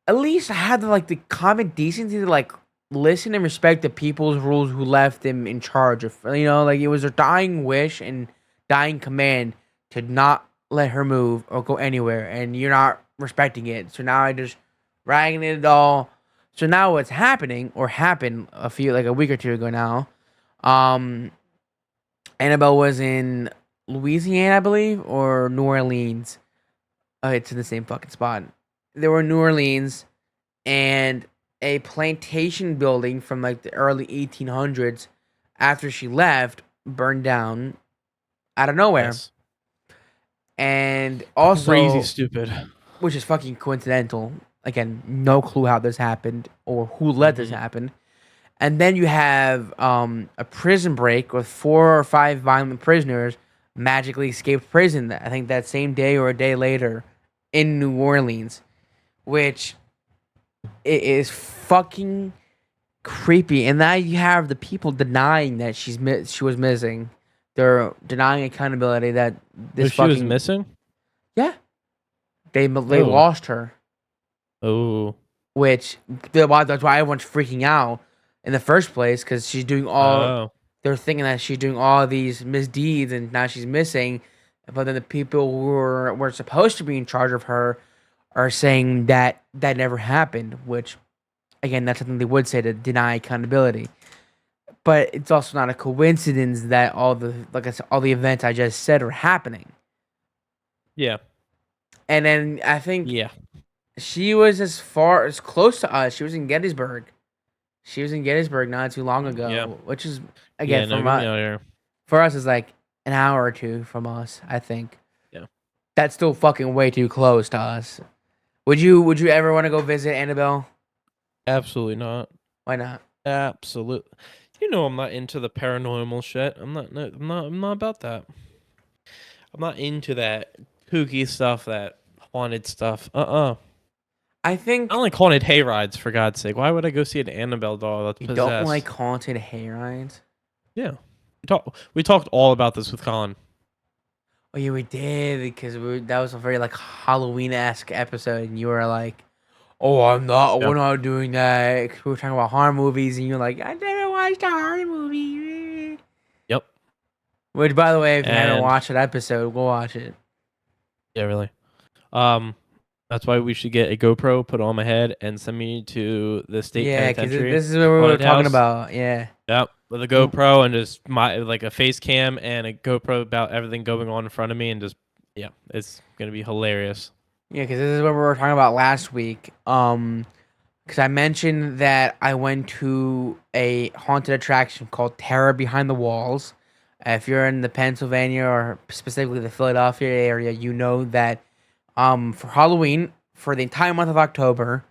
at least have the common decency to like listen and respect the people's rules who left them in charge of like it was their dying wish and dying command to not let her move or go anywhere and you're not respecting it. So now I just ragging it all. So now what's happening or happened a week or two ago now, um Annabelle was in Louisiana, I believe, or New Orleans. It's in the same fucking spot. They were in New Orleans and a plantation building from like the early 1800s after she left burned down out of nowhere. Yes. And Crazy also, stupid. which is fucking coincidental. Again, no clue how this happened or who let this Mm-hmm. happen. And then you have a prison break with 4 or 5 violent prisoners magically escaped prison. I think that same day or a day later in New Orleans, which it is fucking creepy. And now you have the people denying that she was missing. They're denying accountability that So this she was fucking missing? yeah they Oh. lost her. Oh. Which that's why everyone's freaking out in the first place because she's doing all. Oh. They're thinking that she's doing all these misdeeds and now she's missing, but then the people who were supposed to be in charge of her are saying that that never happened. Which, again, that's something they would say to deny accountability. but it's also not a coincidence that like I said, all the events I just said are happening. Yeah. And then I think Yeah. she was as close to us. She was in Gettysburg. She was in Gettysburg not too long Yeah. ago, which is again Yeah. No, from get me out of here. for us is like an hour or two from us. I think Yeah. that's still fucking way too close to us. Would you ever want to go visit Annabelle? Absolutely not. Why not? Absolute. You know, I'm not into the paranormal shit. I'm not. No, I'm not about that. I'm not into that kooky stuff, that haunted stuff. I I think don't like haunted hay rides, for God's sake. Why would I go see an Annabelle doll that's you don't like possessed? haunted hayrides. Yeah. We talked all about this with Colin. Oh yeah, we did because that was a very like Halloween-esque episode, and you were like, "Oh, I'm not. Yeah. We're not doing that." 'Cause we were talking about horror movies, and you're like, "I never watched a horror movie." Yep. Which, by the way, if you haven't And watched that episode, go watch it. yeah, really. Um, that's why we should get a GoPro, put it on my head, and send me to the state Yeah, because penitentiary this is what we were haunted talking house. about. Yeah. Yep, with a GoPro and just my like a face cam and a GoPro about everything going on in front of me, and just yeah, it's gonna be hilarious. Yeah, because this is what we were talking about last week. Because I mentioned that I went to a haunted attraction called Terror Behind the Walls. If you're in the Pennsylvania or specifically the Philadelphia area, you know that for Halloween, for the entire month of October,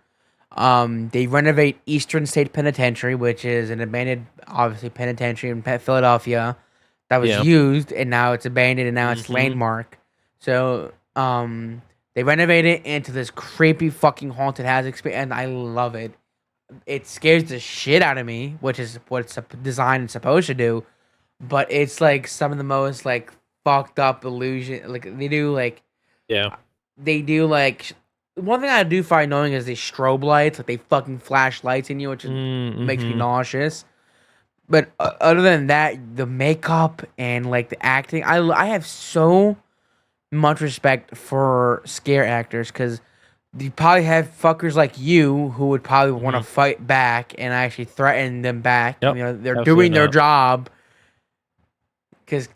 they renovate Eastern State Penitentiary, which is an abandoned, obviously, penitentiary in Philadelphia that was Yeah. used, and now it's abandoned, and now it's Mm-hmm. landmark. So, they renovate it into this creepy fucking haunted house experience, and I love it. It scares the shit out of me, which is what it's designed and supposed to do. But it's like some of the most like fucked up illusion. Like Yeah. they do like one thing I do find annoying is they strobe lights. Like they fucking flash lights in you, which makes me Mm-hmm. nauseous. But other than that, the makeup and like the acting, I have so much respect for scare actors because you probably have fuckers like you who would probably want to Mm-hmm. fight back and actually threaten them back. Yep. They're Absolutely doing their not. job because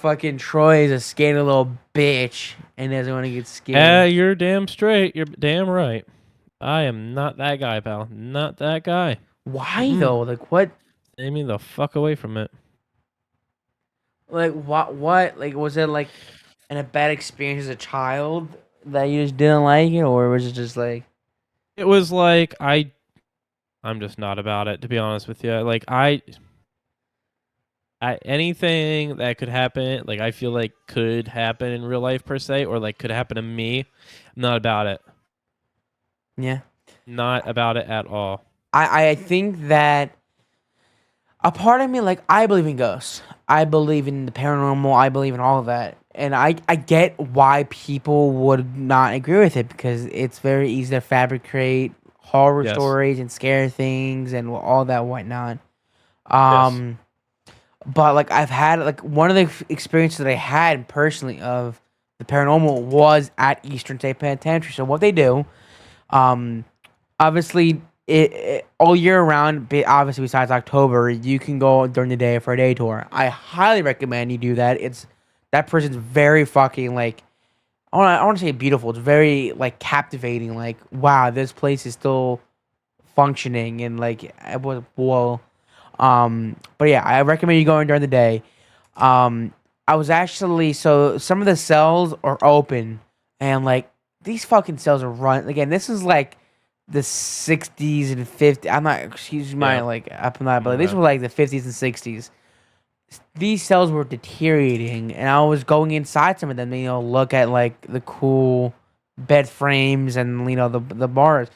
fucking Troy is a scared little bitch and doesn't want to get scared. You're damn straight. You're damn right. I am not that guy, pal. Not that guy. Why Mm-mm. though? Like what? Stay me the fuck away from it. Like what? What? Like was it like a bad experience as a child that you just didn't like it, or was it just like It was like I'm just not about it, to be honest with you. Like I anything that could happen, like I feel like could happen in real life per se, or like could happen to me, I'm not about it. yeah? Not about it at all. I think that a part of me, like, I believe in ghosts. I believe in the paranormal. I believe in all of that. And I get why people would not agree with it because it's very easy to fabricate horror Yes. stories and scare things and all that whatnot. Yes. Um, but like I've had like one of the experiences that I had personally of the paranormal was at Eastern State Penitentiary. So what they do, um, obviously all year round, obviously besides October, you can go during the day for a day tour. I highly recommend you do that. It's that person's very fucking like I want to say beautiful. It's very like captivating. Like wow, this place is still functioning and like it was whoa. But yeah, I recommend you going during the day. Um, I was actually so some of the cells are open and like these fucking cells are run again. This is like the 60s and 50s. I'm not excuse my Yeah. like up and that, but these Okay. were like the 50s and 60s. These cells were deteriorating, and I was going inside some of them. Look at like the cool bed frames and the bars.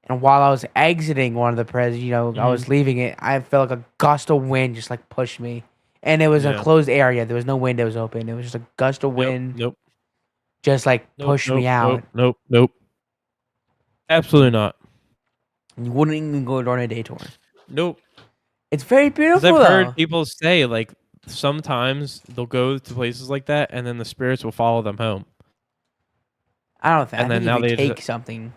And while I was exiting one of the press, I Hmm. was leaving it. I felt like a gust of wind just like pushed me, and it was a Yeah. closed area. There was no windows open. It was just a gust of Yep. wind, Nope. just like Nope. pushed me Nope. out. Nope. Nope. Nope. Absolutely not. And you wouldn't even go during a day tour. Nope. It's very Because beautiful I've heard though. people say like sometimes they'll go to places like that, and then the spirits will follow them home, I don't think. I and think then if now you they just take something,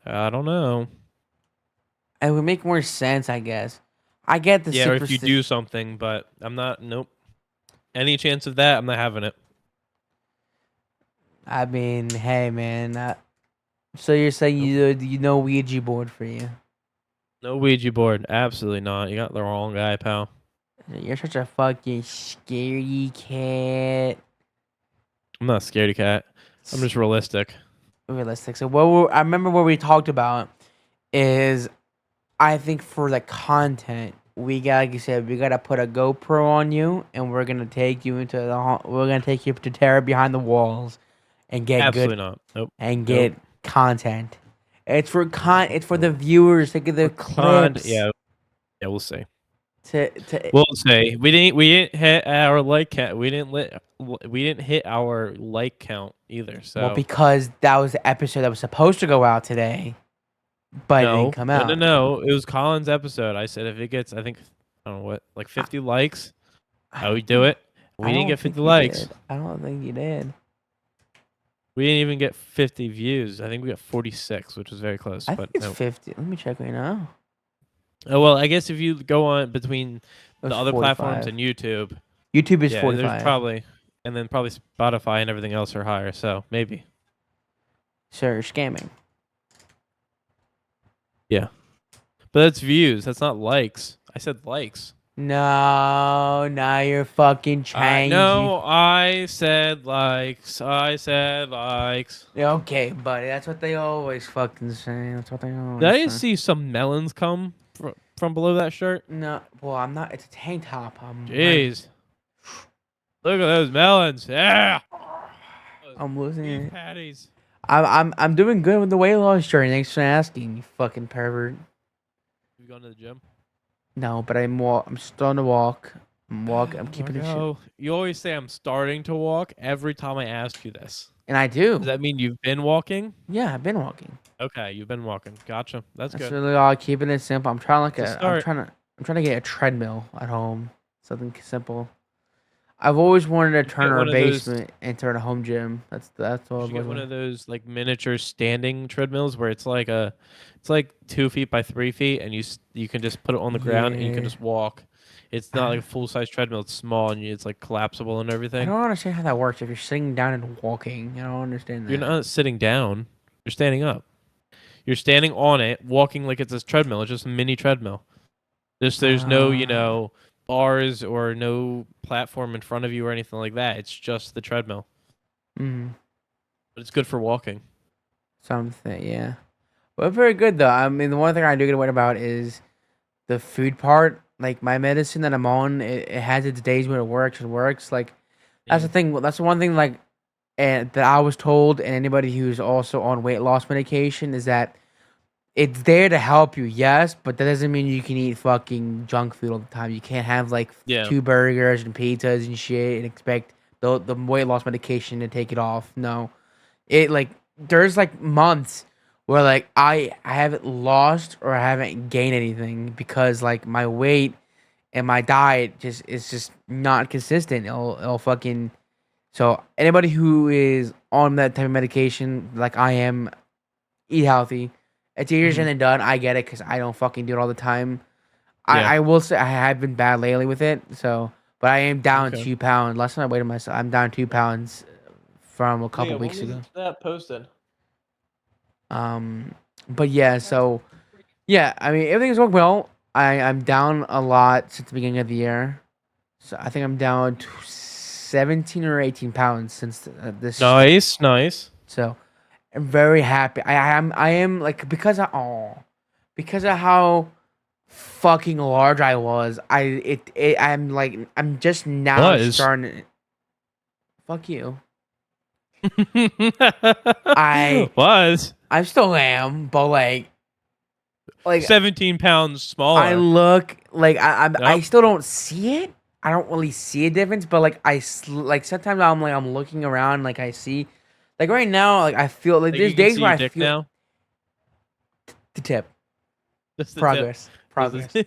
I don't know. It would make more sense, I guess. I get the Yeah, or if you superstition. do something, but I'm not. Nope. Any chance of that, I'm not having it. I mean, hey man. So you're saying Nope. you know Ouija board for you? No Ouija board. Absolutely not. You got the wrong guy, pal. You're such a fucking scary cat. I'm not a scaredy cat. I'm just realistic. Realistic. So I remember what we talked about is I think for the content we got, like you said, we gotta put a GoPro on you, and we're gonna take you into we're gonna take you to terror behind the walls, and get good Absolutely not. Nope. and Nope. get content. It's for the viewers to get the clips Yeah. Yeah. We'll see. to We'll say we didn't hit our like count. We didn't hit our like count either. well, So because that was the episode that was supposed to go out today, but it didn't no, come no, no, out. no. It was Colin's episode. I said if it gets, I think I don't know what, like I, 50 likes, I I would don't do think it. We I didn't don't get think 50 you likes. did. I don't think you did. We didn't even get 50 views. I think we got 46, which was very close. I think But it's no. 50. Let me check right now. Oh well, I guess if you go on between It was the other platforms 45. and YouTube, YouTube is yeah, there's 45. probably, and then probably Spotify and everything else are higher. So maybe, Sir, scamming. yeah. But that's views. That's not likes. I said likes. No, now you're fucking changing. No, I said likes. I said likes. Okay, buddy. That's what they always fucking say. That's what they Did always I say. see some melons come from below that shirt? No, well, I'm not. It's a tank top. I'm wearing. Jeez. Look at those melons. Yeah. Those I'm losing beef it. patties. I'm doing good with the weight loss journey. Thanks for asking, you fucking pervert. You going to the gym? No, but I'm starting to walk. I'm keeping it shit. Margo, you always say I'm starting to walk every time I ask you this. And I do. Does that mean you've been walking? Yeah, I've been walking. Okay, you've been walking. Gotcha. That's That's good. really all. Keeping it simple. It's a start. I'm trying to get a treadmill at home. Something simple. I've always wanted to You should turn get our one of those. basement into a home gym. That's You all I've should get always one wanted. of those like miniature standing treadmills where it's like 2 feet by 3 feet, and you can just put it on the ground and you can Yeah. just walk. It's not like a full size treadmill. It's small and it's like collapsible and I everything. don't understand how that works. If you're sitting down and walking, I don't understand You're that. not sitting down. You're standing up. You're standing on it, walking like it's a treadmill. It's just a mini treadmill. There's no, bars or no platform in front of you or anything like that. It's just the treadmill. Mm, But it's good for walking. something, yeah. But very good though. I mean, the one thing I do get worried about is the food part. Like my medicine that I'm on, it has its days when it works. It works. Like that's the Yeah. thing. That's the one thing. Like, and that I was told, and anybody who's also on weight loss medication is that it's there to help you, yes, but that doesn't mean you can eat fucking junk food all the time. You can't have like Yeah. 2 burgers and pizzas and shit and expect the weight loss medication to take it off. No, it like there's like months where like I haven't lost or I haven't gained anything because like my weight and my diet just is just not consistent. It'll fucking so anybody who is on that type of medication like I am, eat healthy. It's easier said Mhm. than done. I get it because I don't fucking do it all the time. Yeah. I will say I have been bad lately with it. So, but I am down Okay. 2 pounds. Last time I weighed myself, I'm down 2 pounds from a couple weeks ago. that posted? But yeah, so yeah, I mean everything's going well. I'm down a lot since the beginning of the year. So I think I'm down to 17 or 18 pounds since this. Nice. So I'm very happy. I am like because of how fucking large I was. I'm like I'm just now Was. starting. Fuck you. I still am, but like 17 pounds smaller. I look like I Yep. still don't see it. I don't really see a difference, but like like sometimes I'm looking around like I see like right now like I feel like Like, there's you can days see where your I dick feel now. the tip Just the tip. progress. Just the-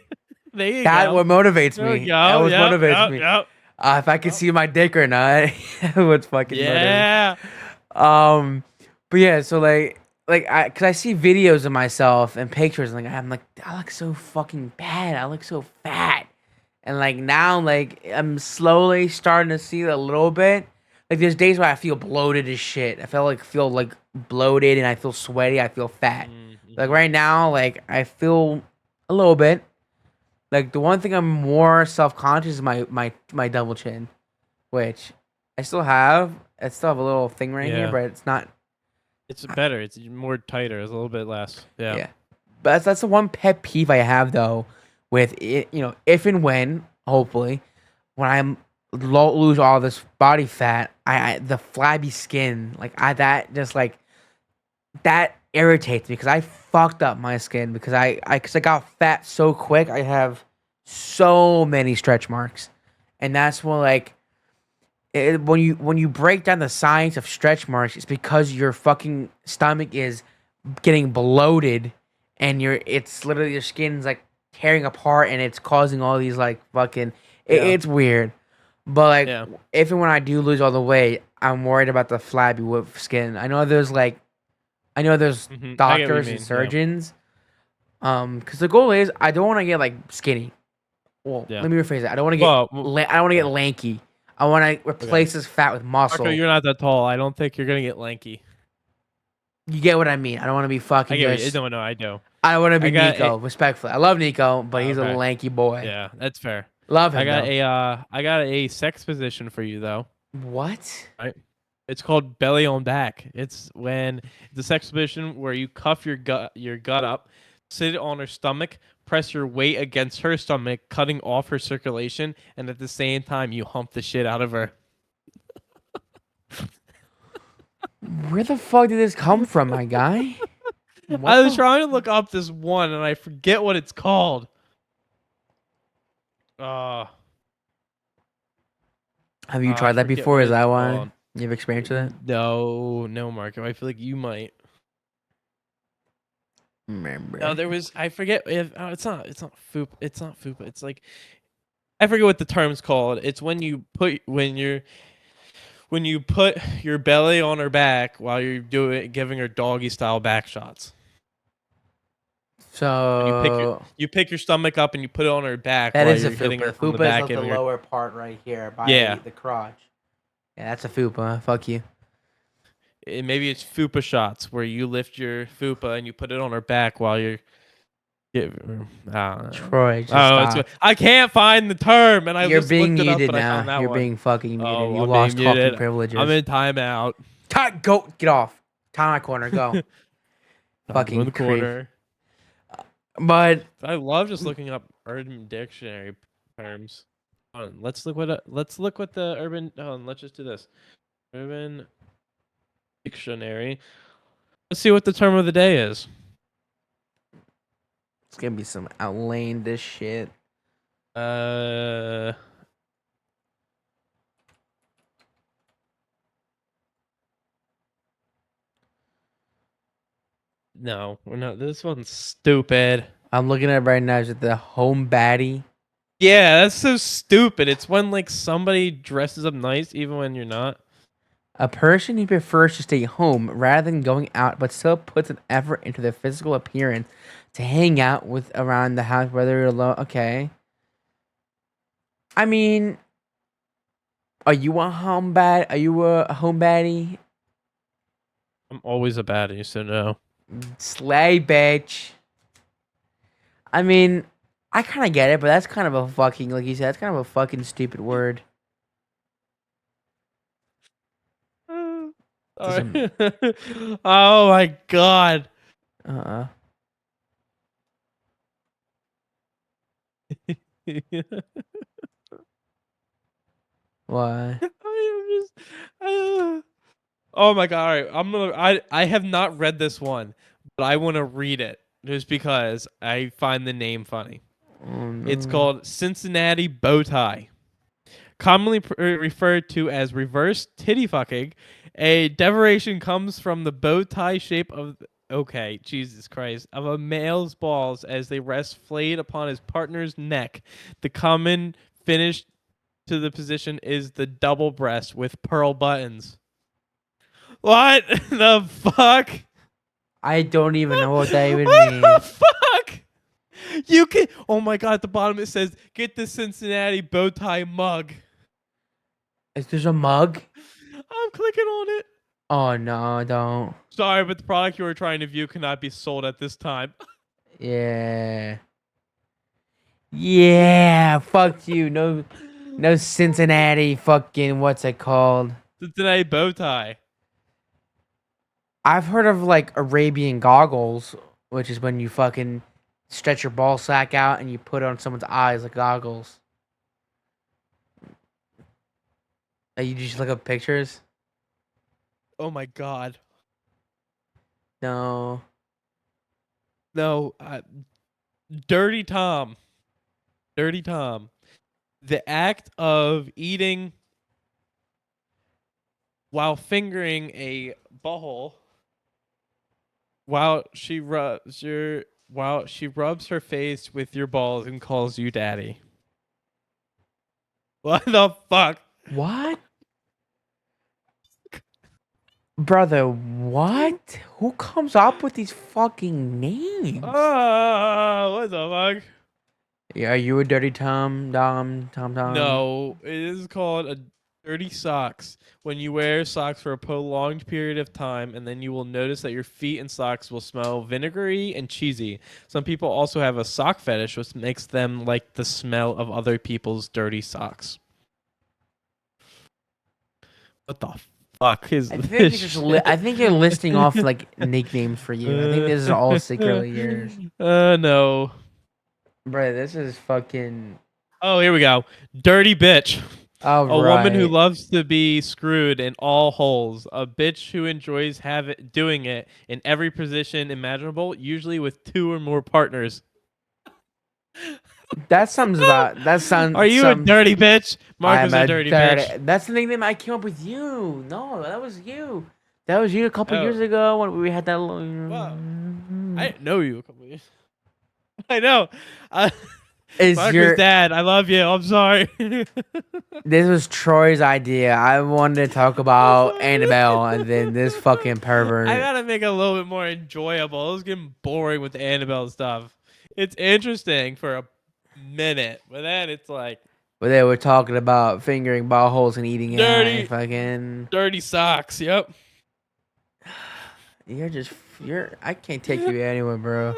there you That go. what motivates There we me. go. That what Yep, motivates yep, me. yep. If I could see my dick or not, that would fucking motivate me. Yeah. But yeah, so like cause I see videos of myself and pictures, and like I'm like, I look so fucking bad. I look so fat, and like now, like I'm slowly starting to see a little bit. Like there's days where I feel bloated as shit. I feel like bloated, and I feel sweaty. I feel fat. Like Mm-hmm. right now, like I feel a little bit. Like the one thing I'm more self conscious is my double chin, which I still have. I still have a little thing right here, Yeah, but it's not. it's better. It's more tighter. It's a little bit less. Yeah. Yeah, but that's the one pet peeve I have though. With it, if and when, hopefully, when lose all this body fat, I the flabby skin, like I that just like that irritates me because I fucked up my skin because I got fat so quick. I have so many stretch marks, and that's when like when you break down the science of stretch marks, it's because your fucking stomach is getting bloated, and it's literally your skin's like tearing apart, and it's causing all these like fucking. Yeah. It's weird, but like Yeah. if and when I do lose all the weight, I'm worried about the flabby whip skin. I know there's I get what you doctors and mean. Yeah. surgeons. Because the goal is I don't want to get like skinny. Well, Yeah. let me rephrase it. Well, I don't want to get yeah. lanky. I want to Okay. replace this fat with Marco, muscle. you're not that tall. I don't think you're gonna get lanky. You get what I mean? I don't want to be I fucking get what you. just. No, no, I do. I don't want to I be got a. Nico. Respectfully, I love Nico, but he's a Okay. lanky boy. Yeah, that's fair. Love him though. I got a sex position for you though. What? Right. It's called belly on back. It's when the sex position where you cuff your gut up, sit on her stomach, press your weight against her stomach, cutting off her circulation, and at the same time you hump the shit out of her. Where the fuck did this come from, my guy? I What was the? trying to look up this one and I forget what it's called. Uh Have you I tried that forget before? what Is that it's why called. you have experience with it? No, no, Marco. I feel like you might. No, Remember? there was. I forget if It's not fupa. It's not fupa. It's like I forget what the term's called. It's when you put your belly on her back while you're doing giving her doggy style back shots. When So you pick your stomach up and you put it on her back that while is a you're hitting fupa. her The from the fupa is back, like the giving her lower part right here yeah. by the crotch. Yeah, that's a fupa. Fuck you. Maybe it's fupa shots where you lift your fupa and you put it on her back while you're. I don't know. Troy, just Oh, stop. I can't find the term, and I You're just being looked it up, muted but I now. found that You're one. being fucking muted. Oh, You I'm being lost talking muted. I'm privileges. in timeout. Go get off. Time my corner. Go. I'm in Fucking the creep. corner. But I love just looking up Urban Dictionary terms. Hold on, let's look what the Urban. Hold on, let's just do this. Urban Dictionary. Let's see what the term of the day is. it's gonna be some outlandish shit. Uh, no, we're not. This one's stupid. I'm looking at it right now. Is it the home baddie? Yeah, that's so stupid. It's when like somebody dresses up nice even when you're not. A person who prefers to stay home rather than going out, but still puts an effort into their physical appearance to hang out with around the house, whether you're alone. Okay. I mean, are you a home bad? Are you a home baddie? I'm always a baddie, so no. Slay, bitch. I mean, I kind of get it, but that's kind of a fucking, like you said, that's kind of a fucking stupid word. Doesn't. Sorry. Oh my god. Uh. Why? I am just. Oh my god! All right, I have not read this one, but I want to read it just because I find the name funny. Oh It's no. called Cincinnati bow tie, commonly referred to as reverse titty fucking. A derivation comes from the bow tie shape of. Okay, Jesus Christ, of a male's balls as they rest flayed upon his partner's neck. The common finish to the position is the double breast with pearl buttons. What the fuck? I don't even know what that even What the means. fuck? You can. Oh my god! At the bottom it says, "Get the Cincinnati bow tie mug." Is there a mug? I'm clicking on it. Oh no, don't. Sorry, but the product you are trying to view cannot be sold at this time. Yeah. Yeah. Fuck you. No. No Cincinnati. Fucking. What's it called? Cincinnati bow tie. I've heard of like Arabian goggles, which is when you fucking stretch your ball sack out and you put it on someone's eyes like goggles. You just look up pictures. Oh my god. No. No. Dirty Tom. Dirty Tom. The act of eating while fingering a butthole while she rubs her face with your balls and calls you daddy. What the fuck? What? Brother, what? Who comes up with these fucking names? What the fuck? Yeah, are you a dirty Tom? No, it is called a dirty socks. When you wear socks for a prolonged period of time, and then you will notice that your feet and socks will smell vinegary and cheesy. Some people also have a sock fetish, which makes them like the smell of other people's dirty socks. What the fuck is I think this you're just shit? I think you're listing off like nicknames for you. I think this is all secretly yours. No. Bro, this is fucking. Oh, here we go. Dirty bitch. All A woman who right. loves to be screwed in all holes. A bitch who enjoys doing it in every position imaginable, usually with 2 or more partners. That sounds about. That Are sounds you a some. dirty bitch? I Mark am is a a dirty dirty. bitch. That's the nickname I came up with you. No, that was you. That was you a couple Oh, years ago when we had that. wow. I didn't know you a couple years. I know. Is Marcus' your dad. I love you. I'm sorry. This was Troy's idea. I wanted to talk I'm about sorry. Annabelle, and then this fucking I pervert. gotta make it a little bit more enjoyable. It was getting boring with the Annabelle stuff. It's interesting for a minute, but then it's like But they were talking about fingering ball holes and eating it. dirty, Fucking, dirty socks. Yep. you're just you're. I can't take you anywhere, bro.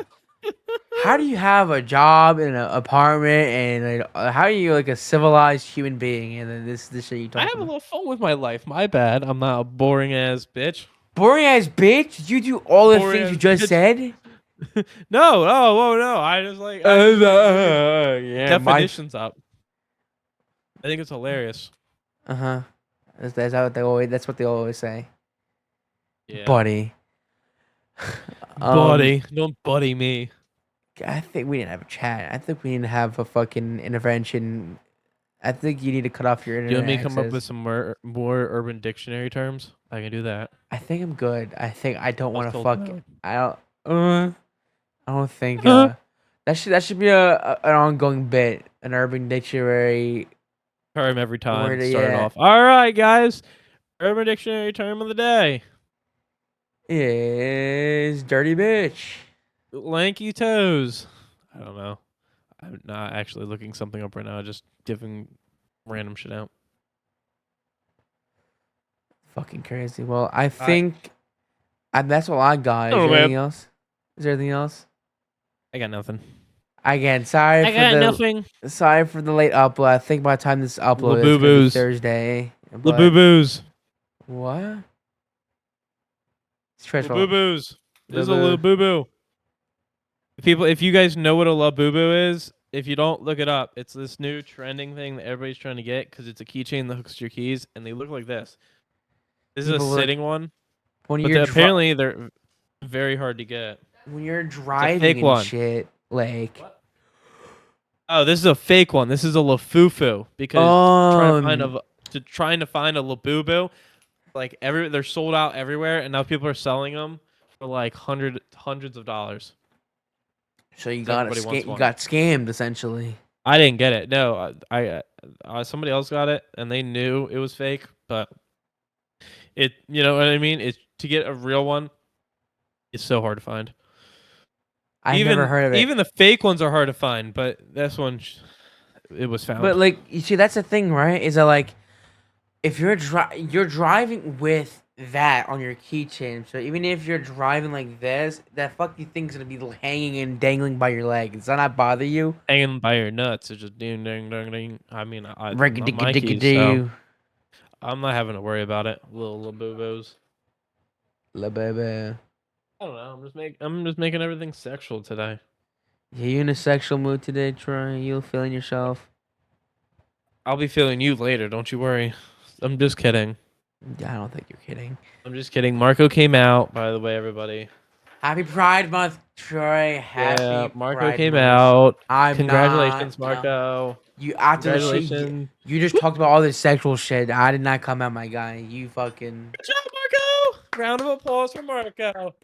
How do you have a job in an apartment and like, how are you like a civilized human being and then this shit you I talking have a about? little fun with my life. My bad. I'm not a boring ass bitch. Boring ass bitch. Did you do all the Boring things you ass just bitch. said? No, no, whoa, no. I just like looking Yeah, my. definitions up. I think it's hilarious. Uh huh. That's how they always. That's what they always say, Yeah. buddy. Um, Buddy, don't buddy me. I think we didn't have a chat. I think we need to have a fucking intervention. I think you need to cut off your Do you want internet me to come up access. with some more Urban Dictionary terms? I can do that. I think I'm good. I think I don't I'll want to still fuck. down. I don't. I don't think. That should be an ongoing bit. An Urban Dictionary Term every time. word. Start it Yeah, off. All right, guys. Urban Dictionary term of the day: is dirty bitch. lanky toes. I don't know. I'm not actually looking something up right now. Just giving random shit out. Fucking crazy. Well, I I think that's all I got. I Is don't know, there man. anything else? Is there anything else? I got nothing. Again, I got nothing. sorry for the late upload. I think by the time this La upload, it's boo gonna be boos. Thursday. La boo But boos. what? La boo Stressful. boos. This Boo is a little boo. boo boo. People, if you guys know what a la boo boo is, if you don't, look it up. It's this new trending thing that everybody's trying to get because it's a keychain that hooks to your keys, and they look like this. This is a People look sitting one, when but apparently they're very hard to get. when you're It's a driving fake and one. shit. Like, What? Oh, this is a fake one. This is a lafufu because um, trying to find a labubu, like they're sold out everywhere, and now people are selling them for like hundreds of dollars. so you 'Cause got everybody wants you one. got scammed essentially. I didn't get it. No, somebody else got it, and they knew it was fake, but you know what I mean. It's to get a real one. It's so hard to find. I've never heard of it. Even the fake ones are hard to find, but this one, it was But found. like, you see, that's the thing, right? Is that like, if you're driving with that on your keychain, so even if you're driving like this, that fucking thing's gonna be hanging and dangling by your leg. Does that not bother you? Hanging by your nuts. It's just ding, ding, ding, ding. I mean, not my keys, so Rickety-dickety-doo. I'm not having to worry about it. Little boo-boos. La baby. I don't know. I'm just making everything sexual today. You in a sexual mood today, Troy? You feeling yourself? I'll be feeling you later. Don't you worry. I'm just kidding. I don't think you're kidding. I'm just kidding. Marco came out, by the way, everybody. Happy Pride Month, Troy. Happy Yeah, Marco Pride came Month. out. I'm Congratulations, not. Marco. You after the shit. Congratulations. You just talked about all this sexual shit. I did not come out, my guy. You fucking. Good job, Marco. Round of applause for Marco.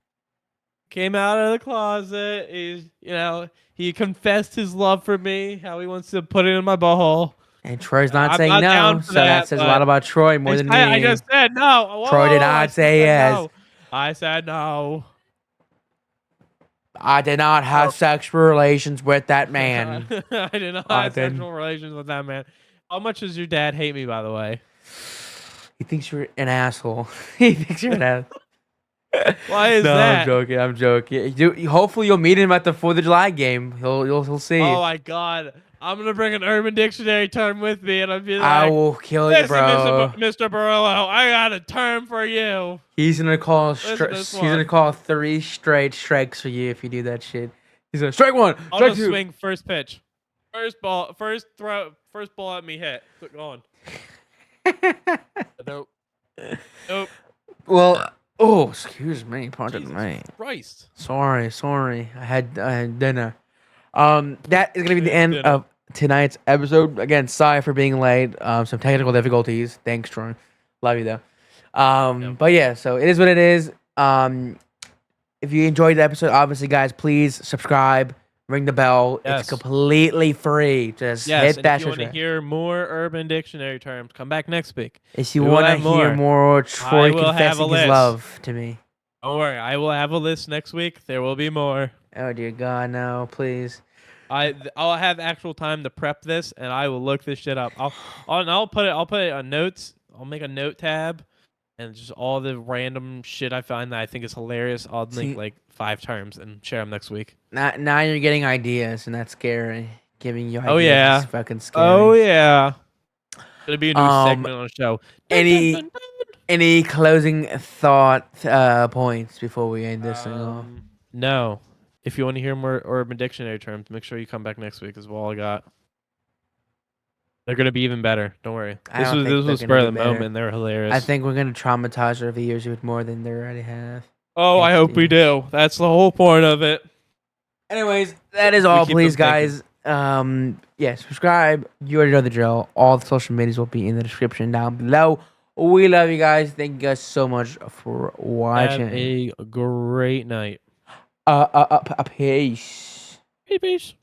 Came out of the closet. He confessed his love for me. How he wants to put it in my butthole. And Troy's not I'm saying not no, down for so that says a lot but about Troy more than me. I just said no. Whoa, Troy did whoa, not I say said yes. no. I said no. I did not have sexual relations with that man. I did not have sexual relations with that man. How much does your dad hate me, by the way? He thinks you're an asshole. He thinks you're an asshole. Why is No, that? I'm joking. I'm joking. Hopefully, you'll meet him at the 4th of July game. He'll see. Oh my god. I'm gonna bring an Urban Dictionary term with me, and I'll be like, I will kill you, "Listen, bro. Mr. Barillo, I got a term for you." He's gonna call. Listen to this He's gonna one. call 3 straight strikes for you if you do that shit. He's gonna strike 1, I'll strike just 2. swing first pitch, first ball, first throw, first ball at me hit. Click on. Nope. Nope. Well, oh, excuse me, pardon Jesus me. Christ. Sorry. I had dinner. That is gonna be the end Dinner. of tonight's episode. Again, sorry for being late. Some technical difficulties. Thanks, Troy. Love you though. Yep. But yeah, so it is what it is. If you enjoyed the episode, obviously, guys, please subscribe, ring the bell. Yes. It's completely free. Just Yes, hit and that if you want to subscribe. hear more Urban Dictionary terms, come back next week. If you we will want to have hear more. more Troy will have a confessing his list. love to me. Don't worry, I will have a list next week. There will be more. Oh dear God, no, please. I'll have actual time to prep this, and I will look this shit up. I'll put it on notes. I'll make a note tab, and just all the random shit I find that I think is hilarious. I'll make like 5 terms and share them next week. Now you're getting ideas, and that's scary. Giving you ideas Oh, yeah. is fucking scary. Oh yeah, gonna be a new segment on the show. Any closing thought points before we end this thing off? No. If you want to hear more Urban Dictionary terms, make sure you come back next week. Is all I got. They're gonna be even better. Don't worry. This was spur of the moment. They're hilarious. I think we're gonna traumatize our viewers with more than they already have. Oh, I hope we do. That's the whole point of it. Anyways, that is all. Please, guys. Yeah, subscribe. You already know the drill. All the social medias will be in the description down below. We love you guys. Thank you guys so much for watching. Have a great night. Peace. Peace.